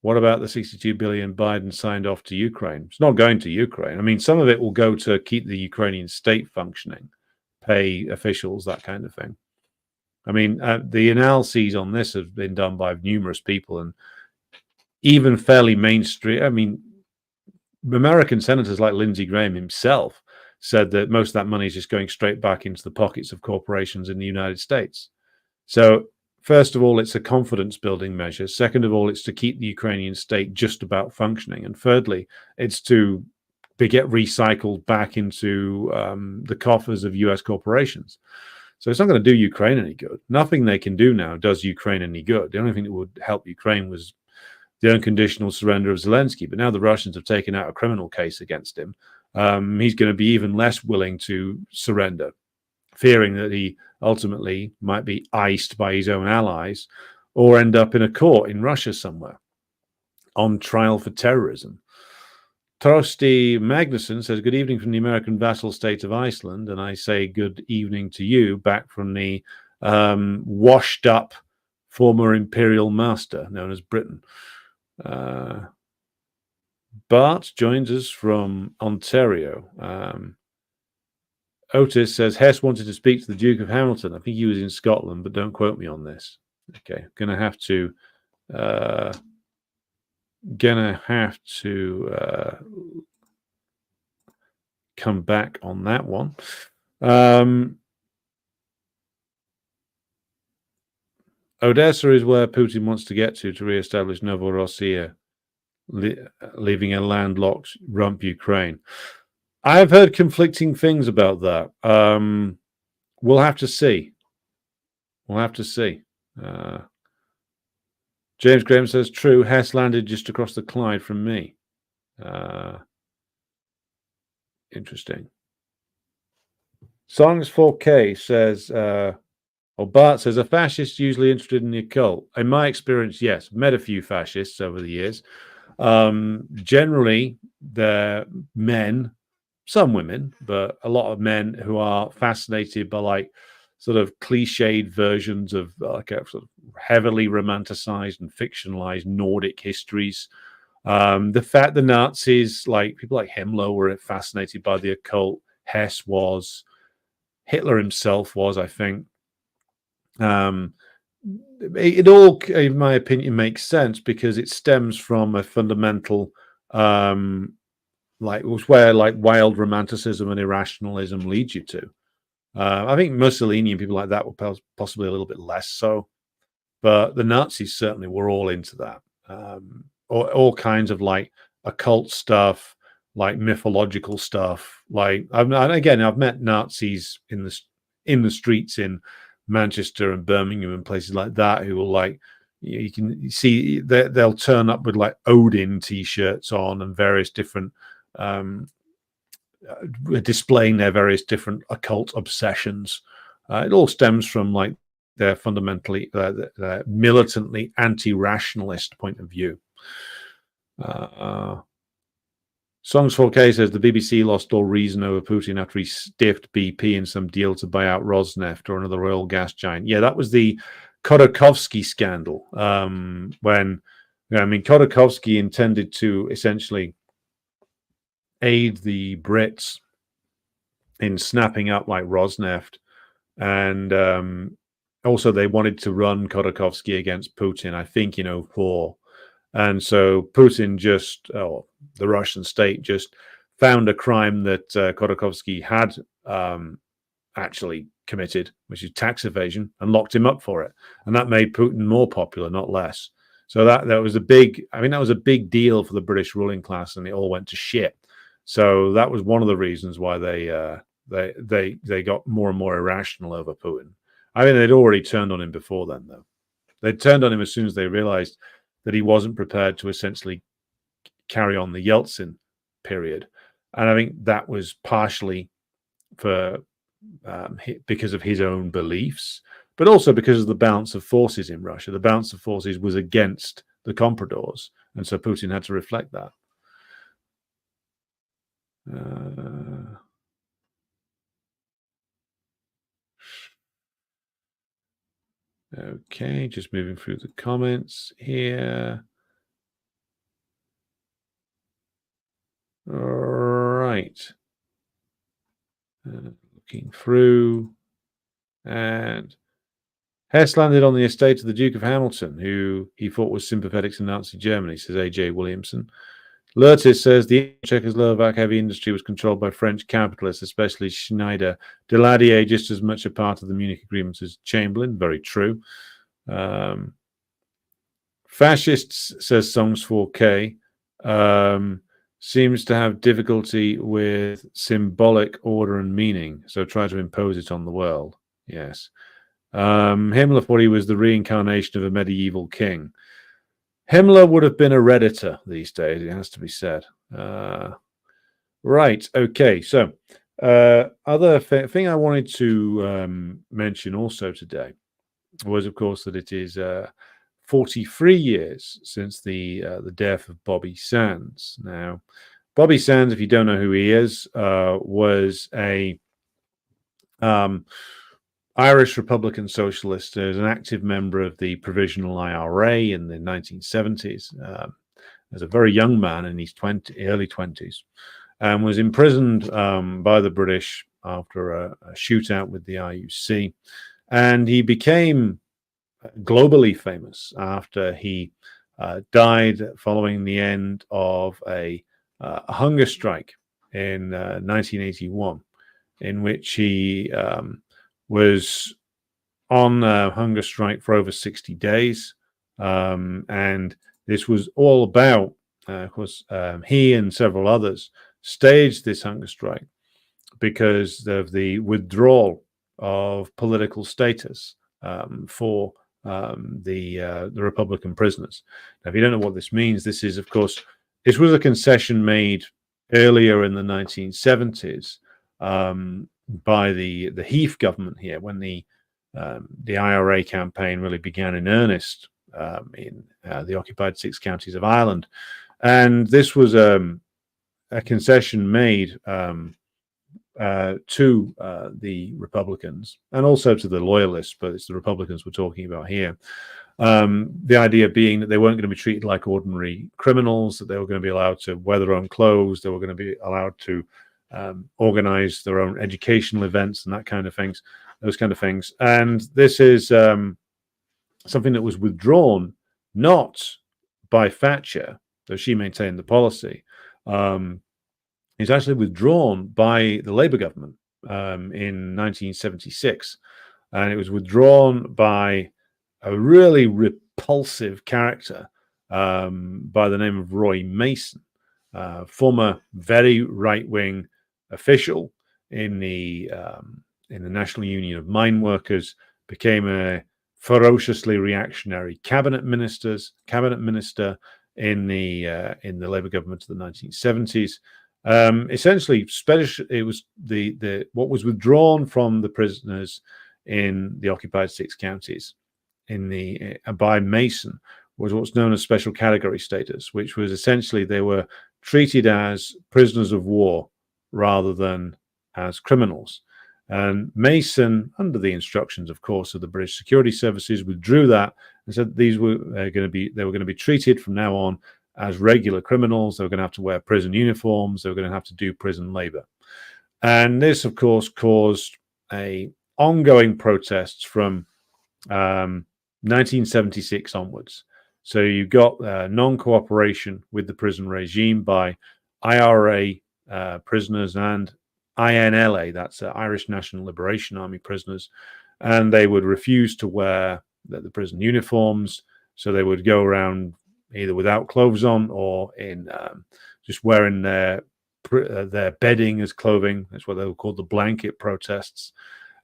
what about the 62 billion Biden signed off to Ukraine? It's not going to Ukraine. I mean, some of it will go to keep the Ukrainian state functioning, pay officials, that kind of thing. I mean, the analyses on this have been done by numerous people, and even fairly mainstream. I mean, American senators like Lindsey Graham himself said that most of that money is just going straight back into the pockets of corporations in the United States. So, first of all, it's a confidence building measure. Second of all, it's to keep the Ukrainian state just about functioning. And thirdly, it's to get recycled back into the coffers of US corporations. So it's not going to do Ukraine any good. Nothing they can do now does Ukraine any good. The only thing that would help Ukraine was the unconditional surrender of Zelensky. But now the Russians have taken out a criminal case against him. He's going to be even less willing to surrender, fearing that he ultimately might be iced by his own allies or end up in a court in Russia somewhere on trial for terrorism. Trosti Magnuson says, good evening from the American vassal state of Iceland. And I say good evening to you back from the washed up former imperial master known as Britain. Bart joins us from Ontario. Otis says, Hess wanted to speak to the Duke of Hamilton. I think he was in Scotland, but don't quote me on this. Okay, gonna have to come back on that one. Odessa is where Putin wants to get to re-establish Novorossiya, leaving a landlocked rump Ukraine. I've heard conflicting things about that. We'll have to see. We'll have to see. James Graham says, true, Hess landed just across the Clyde from me. Interesting. Songs 4K says, Bart says, are fascists usually interested in the occult? In my experience, yes. Met a few fascists over the years. Generally, they're men, some women, but a lot of men who are fascinated by like sort of cliched versions of like a sort of heavily romanticized and fictionalized Nordic histories. The fact the Nazis, like people like Himmler, were fascinated by the occult. Hess was. Hitler himself was, I think. It all, in my opinion, makes sense because it stems from a fundamental, like where like wild romanticism and irrationalism leads you to. I think Mussolini and people like that were possibly a little bit less so, but the Nazis certainly were all into that. All kinds of like occult stuff, like mythological stuff. Like I've met Nazis in the streets in Manchester and Birmingham and places like that who will like you can see they'll turn up with like Odin t-shirts on and various different displaying their various different occult obsessions. It all stems from like their fundamentally militantly anti-rationalist point of view. Songs 4K says the BBC lost all reason over Putin after he stiffed BP in some deal to buy out Rosneft or another oil gas giant. Yeah, that was the Khodorkovsky scandal. When Khodorkovsky intended to essentially aid the Brits in snapping up like Rosneft, and also they wanted to run Khodorkovsky against Putin, I think in 2004. And so Putin the Russian state just found a crime that Khodorkovsky had actually committed, which is tax evasion, and locked him up for it. And that made Putin more popular, not less. So that was a big deal for the British ruling class, and it all went to shit. So that was one of the reasons why they got more and more irrational over Putin. I mean, they'd already turned on him before then, though. They'd turned on him as soon as they realized that he wasn't prepared to essentially carry on the Yeltsin period. And I think that was partially because of his own beliefs, but also because of the balance of forces in Russia. The balance of forces was against the compradors, and so Putin had to reflect that. Okay, just moving through the comments here. All right. Looking through. And Hess landed on the estate of the Duke of Hamilton, who he thought was sympathetic to Nazi Germany, says A.J. Williamson. Lurtis says the Czechoslovak heavy industry was controlled by French capitalists, especially Schneider. Daladier just as much a part of the Munich agreements as Chamberlain. Very true. Fascists, says Songs 4K, seems to have difficulty with symbolic order and meaning, so try to impose it on the world. Yes. Himmler thought he was the reincarnation of a medieval king. Himmler would have been a Redditor these days, it has to be said. Right, okay, so other thing I wanted to mention also today was, of course, that it is 43 years since the death of Bobby Sands. Now, Bobby Sands, if you don't know who he is, was a Irish Republican Socialist, was an active member of the Provisional IRA in the 1970s, as a very young man in his early 20s, and was imprisoned by the British after a shootout with the RUC. And he became globally famous after he died following the end of a hunger strike in 1981, in which he was on a hunger strike for over 60 days. And this was all about, of course, he and several others staged this hunger strike because of the withdrawal of political status for the Republican prisoners. Now, if you don't know what this means, this is, of course, this was a concession made earlier in the 1970s by the Heath government here, when the IRA campaign really began in earnest in the occupied 6 counties of Ireland. And this was a concession made to the Republicans and also to the Loyalists, but it's the Republicans we're talking about here. The idea being that they weren't going to be treated like ordinary criminals, that they were going to be allowed to wear their own clothes, they were going to be allowed to organize their own educational events and that kind of things, those kind of things. And this is something that was withdrawn not by Thatcher, though she maintained the policy. It's actually withdrawn by the Labour government in 1976. And it was withdrawn by a really repulsive character by the name of Roy Mason, former very right-wing official in the National Union of Mine Workers, became a ferociously reactionary cabinet minister in the Labour government of the 1970s. Essentially, it was the what was withdrawn from the prisoners in the occupied 6 counties by Mason was what's known as special category status, which was essentially they were treated as prisoners of war rather than as criminals. And Mason, under the instructions, of course, of the British security services, withdrew that and said they were going to be treated from now on as regular criminals. They were going to have to wear prison uniforms. They were going to have to do prison labor. And this, of course, caused ongoing protests from 1976 onwards. So you got non-cooperation with the prison regime by IRA prisoners and INLA, that's Irish National Liberation Army prisoners, and they would refuse to wear the prison uniforms. So they would go around either without clothes on or in just wearing their bedding as clothing. That's what they were called, the blanket protests.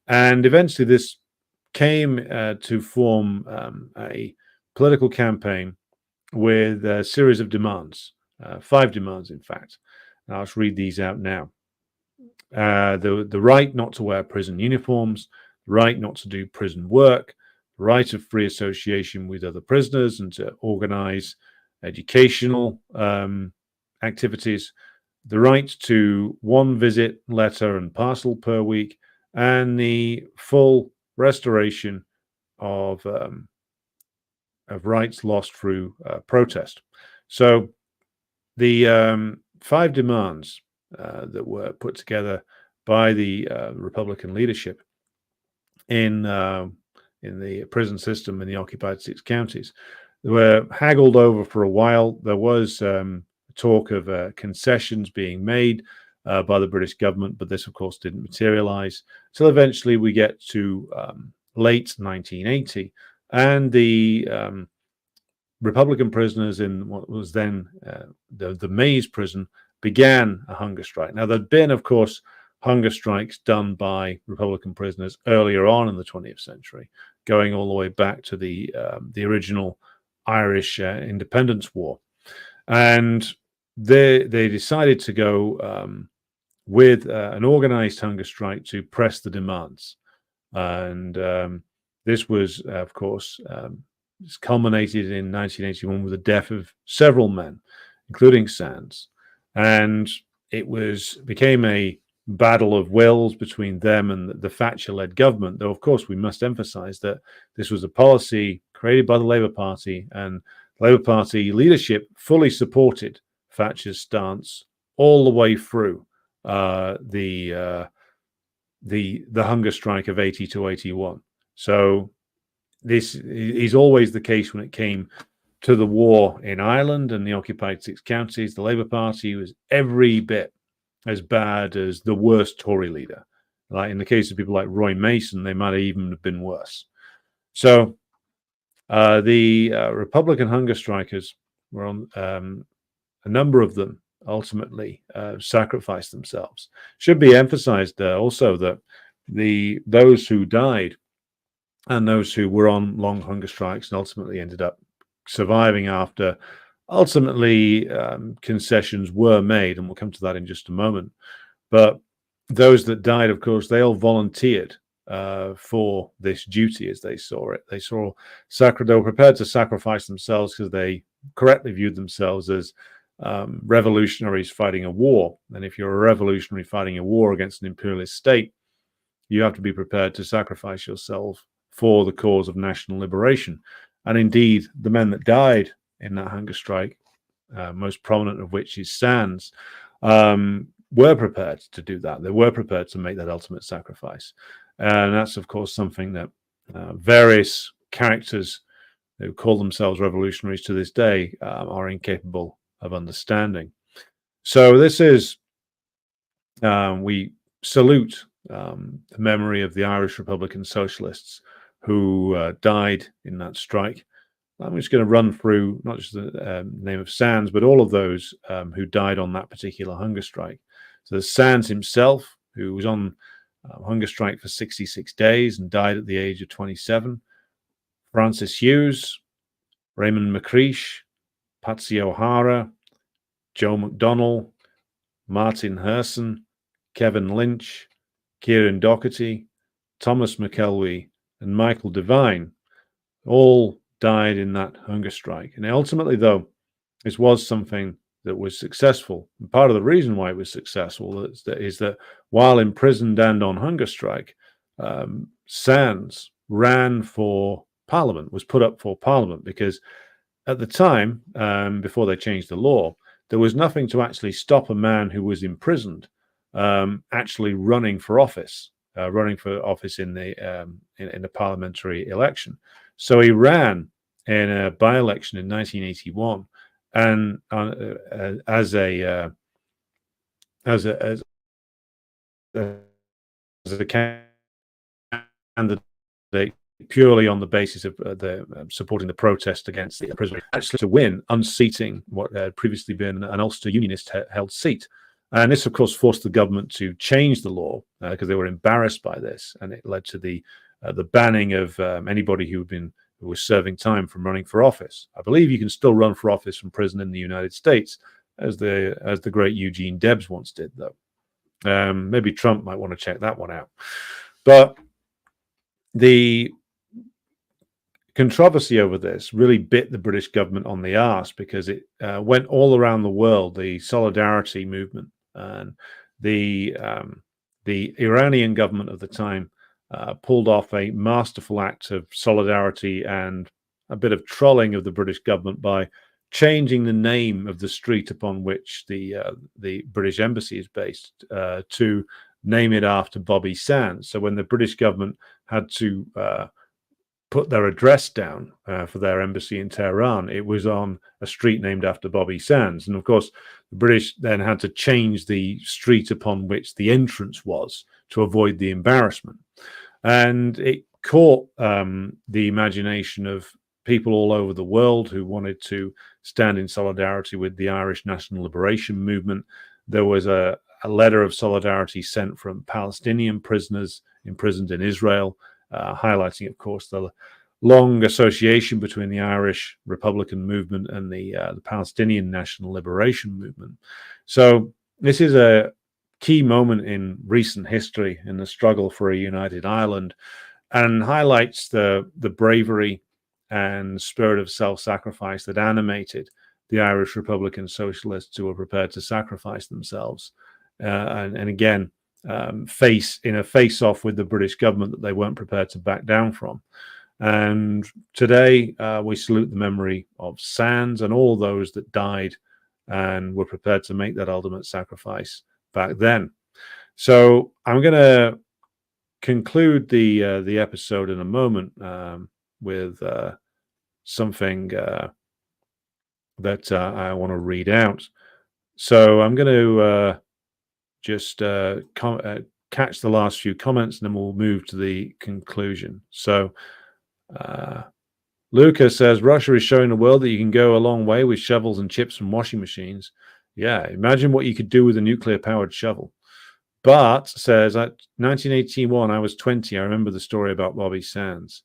And eventually this came to form a political campaign with a series of demands, 5 demands, in fact. Now, let's read these out now. The right not to wear prison uniforms, the right not to do prison work, the right of free association with other prisoners and to organize educational activities, the right to 1 visit, letter, and parcel per week, and the full restoration of rights lost through protest. So the 5 demands that were put together by the Republican leadership in the prison system in the occupied 6 counties, they were haggled over for a while. There was talk of concessions being made by the British government, but this, of course, didn't materialize. So eventually we get to late 1980, and the Republican prisoners in what was then the Maze prison began a hunger strike. Now, there'd been, of course, hunger strikes done by Republican prisoners earlier on in the 20th century, going all the way back to the original Irish Independence War. And they decided to go with an organized hunger strike to press the demands. And this was, of course, culminated in 1981 with the death of several men, including Sands. And it became a battle of wills between them and the Thatcher-led government, though, of course, we must emphasize that this was a policy created by the Labour Party, and the Labour Party leadership fully supported Thatcher's stance all the way through the hunger strike of 80 to 81. So this is always the case when it came to the war in Ireland and the occupied 6 counties. The Labour Party was every bit as bad as the worst Tory leader. Like in the case of people like Roy Mason, they might even have been worse. So the Republican hunger strikers were on a number of them ultimately sacrificed themselves. Should be emphasized also that those who died and those who were on long hunger strikes and ultimately ended up surviving after ultimately concessions were made, and we'll come to that in just a moment. But those that died, of course, they all volunteered for this duty as they saw it. They were prepared to sacrifice themselves because they correctly viewed themselves as revolutionaries fighting a war. And if you're a revolutionary fighting a war against an imperialist state, you have to be prepared to sacrifice yourself for the cause of national liberation. And indeed, the men that died in that hunger strike, most prominent of which is Sands, were prepared to do that. They were prepared to make that ultimate sacrifice. And that's, of course, something that various characters who call themselves revolutionaries to this day are incapable of understanding. So this is, we salute the memory of the Irish Republican Socialists who died in that strike. I'm just going to run through not just the name of Sands, but all of those who died on that particular hunger strike. So there's Sands himself, who was on hunger strike for 66 days and died at the age of 27. Francis Hughes, Raymond McCreish, Patsy O'Hara, Joe McDonnell, Martin Herson, Kevin Lynch, Kieran Doherty, Thomas McKelvey, and Michael Devine all died in that hunger strike. And ultimately, though, this was something that was successful. And part of the reason why it was successful is that while imprisoned and on hunger strike, Sands ran for Parliament, was put up for Parliament, because at the time, before they changed the law, there was nothing to actually stop a man who was imprisoned actually running for office in the parliamentary election. So he ran in a by-election in 1981, and as a candidate purely on the basis of supporting the protest against the prison, actually to win, unseating what had previously been an Ulster Unionist held seat. And this, of course, forced the government to change the law because they were embarrassed by this, and it led to the banning of anybody who was serving time from running for office. I believe you can still run for office from prison in the United States, as the great Eugene Debs once did, though. Maybe Trump might want to check that one out. But the controversy over this really bit the British government on the arse, because it went all around the world. The solidarity movement and the Iranian government of the time pulled off a masterful act of solidarity and a bit of trolling of the British government by changing the name of the street upon which the British embassy is based to name it after Bobby Sands. So when the British government had to put their address down for their embassy in Tehran, it was on a street named after Bobby Sands. And of course, the British then had to change the street upon which the entrance was to avoid the embarrassment. And it caught the imagination of people all over the world who wanted to stand in solidarity with the Irish National Liberation Movement. There was a letter of solidarity sent from Palestinian prisoners imprisoned in Israel, highlighting, of course, the long association between the Irish Republican movement and the Palestinian National Liberation Movement. So this is a key moment in recent history in the struggle for a united Ireland, and highlights the bravery and spirit of self-sacrifice that animated the Irish Republican Socialists, who were prepared to sacrifice themselves and again face-off with the British government that they weren't prepared to back down from. And today we salute the memory of Sands and all those that died and were prepared to make that ultimate sacrifice back then. So I'm going to conclude the episode in a moment with something that I want to read out. So I'm going to just catch the last few comments, and then we'll move to the conclusion. So Lucas says, Russia is showing the world that you can go a long way with shovels and chips and washing machines. Yeah, imagine what you could do with a nuclear-powered shovel. But says, at 1981, I was 20. I remember the story about Bobby Sands.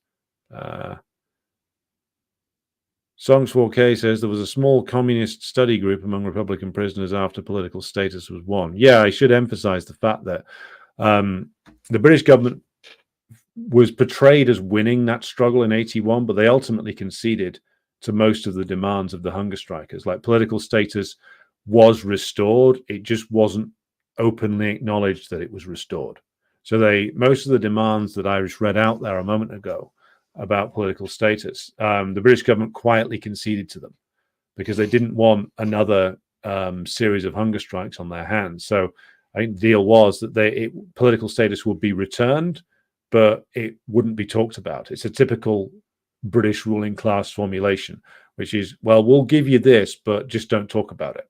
Songs 4K says there was a small communist study group among Republican prisoners after political status was won. Yeah, I should emphasize the fact that the British government was portrayed as winning that struggle in 81, but they ultimately conceded to most of the demands of the hunger strikers. Like, political status was restored. It just wasn't openly acknowledged that it was restored. So most of the demands that I just read out there a moment ago about political status, the British government quietly conceded to them because they didn't want another series of hunger strikes on their hands. So I think the deal was that political status would be returned, but it wouldn't be talked about. It's a typical British ruling class formulation, which is, well, we'll give you this, but just don't talk about it.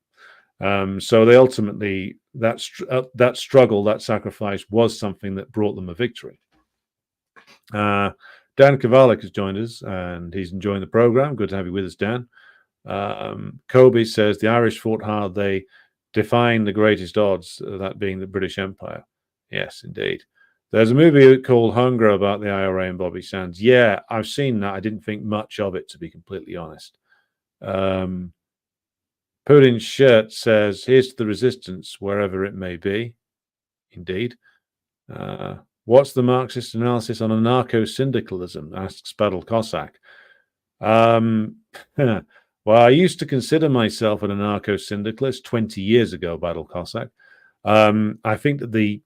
So they ultimately, that struggle, that sacrifice was something that brought them a victory. Dan Kovalik has joined us, and he's enjoying the program. Good to have you with us, Dan. Kobe says, the Irish fought hard. They defined the greatest odds, that being the British Empire. Yes, indeed. There's a movie called Hunger about the IRA and Bobby Sands. Yeah, I've seen that. I didn't think much of it, to be completely honest. Putin's shirt says, here's to the resistance, wherever it may be. Indeed. What's the Marxist analysis on anarcho-syndicalism? Asks Battle Cossack. Well, I used to consider myself an anarcho-syndicalist 20 years ago, Battle Cossack. I think that the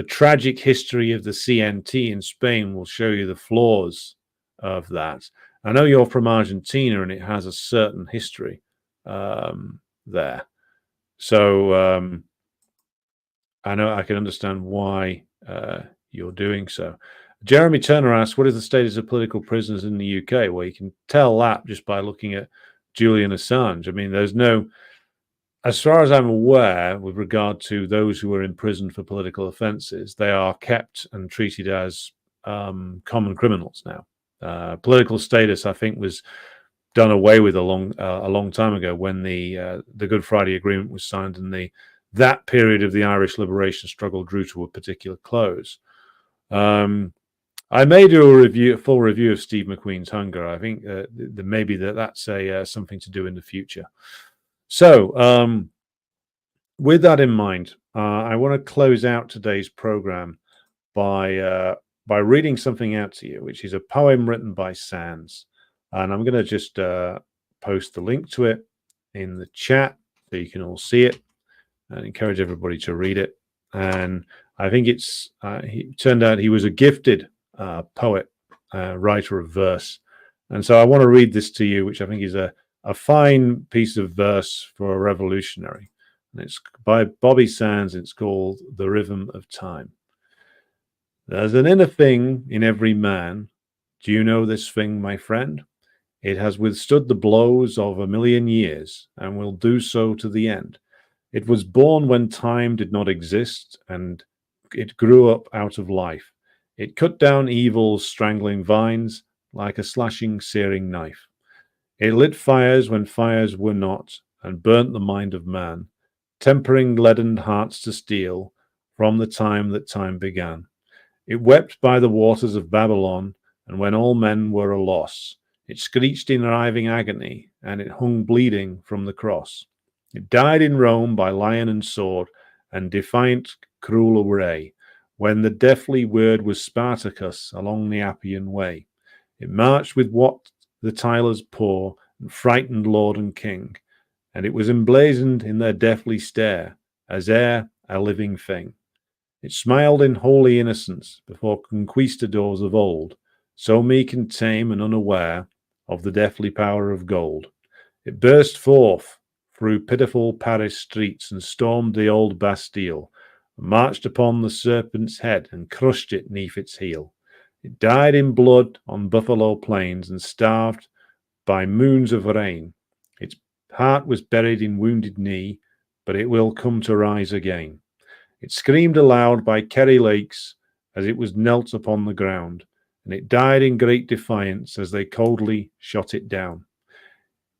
tragic history of the CNT in Spain will show you the flaws of that. I know you're from Argentina, and it has a certain history there. So I know I can understand why you're doing so. Jeremy Turner asks, what is the status of political prisoners in the UK? Well, you can tell that just by looking at Julian Assange. I mean, there's no, as far as I'm aware, with regard to those who are in prison for political offences, they are kept and treated as common criminals now. Political status, I think, was done away with a long time ago when the Good Friday Agreement was signed, and that period of the Irish liberation struggle drew to a particular close. I may do a full review of Steve McQueen's Hunger. I think maybe that's something to do in the future. So, with that in mind, I want to close out today's program by reading something out to you, which is a poem written by Sands. And I'm going to just post the link to it in the chat so you can all see it, and encourage everybody to read it. And I think it turned out he was a gifted poet, writer of verse. And so I want to read this to you, which I think is a fine piece of verse for a revolutionary. And it's by Bobby Sands. It's called The Rhythm of Time. There's an inner thing in every man. Do you know this thing, my friend? It has withstood the blows of 1,000,000 years and will do so to the end. It was born when time did not exist, and it grew up out of life. It cut down evil's strangling vines like a slashing, searing knife. It lit fires when fires were not, and burnt the mind of man, tempering leadened hearts to steel from the time that time began. It wept by the waters of Babylon, and when all men were a loss, it screeched in writhing agony, and it hung bleeding from the cross. It died in Rome by lion and sword, and defiant cruel array, when the deathly word was Spartacus along the Appian way. It marched with what the tilers pour, and frightened lord and king, and it was emblazoned in their deathly stare, as e'er a living thing. It smiled in holy innocence before conquistadors of old, so meek and tame and unaware of the deathly power of gold. It burst forth through pitiful Paris streets and stormed the old Bastille, and marched upon the serpent's head and crushed it 'neath its heel. It died in blood on buffalo plains and starved by moons of rain. Its heart was buried in wounded knee, but it will come to rise again. It screamed aloud by Kerry Lakes as it was knelt upon the ground, and it died in great defiance as they coldly shot it down.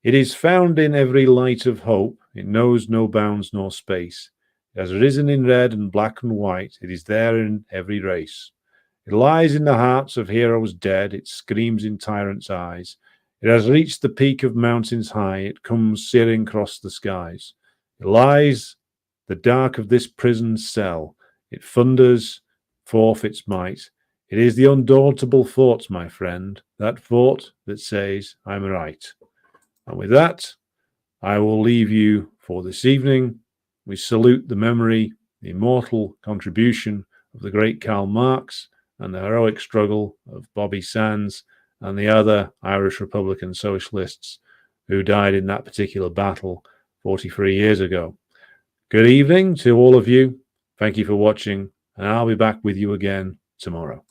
It is found in every light of hope, it knows no bounds nor space. It has risen in red and black and white, it is there in every race. It lies in the hearts of heroes dead, it screams in tyrants' eyes. It has reached the peak of mountains high, it comes searing across the skies. It lies the dark of this prison cell, it thunders forth its might. It is the undauntable thought, my friend, that thought that says, I'm right. And with that, I will leave you for this evening. We salute the memory, the immortal contribution of the great Karl Marx and the heroic struggle of Bobby Sands and the other Irish Republican socialists who died in that particular battle 43 years ago. Good evening to all of you. Thank you for watching, and I'll be back with you again tomorrow.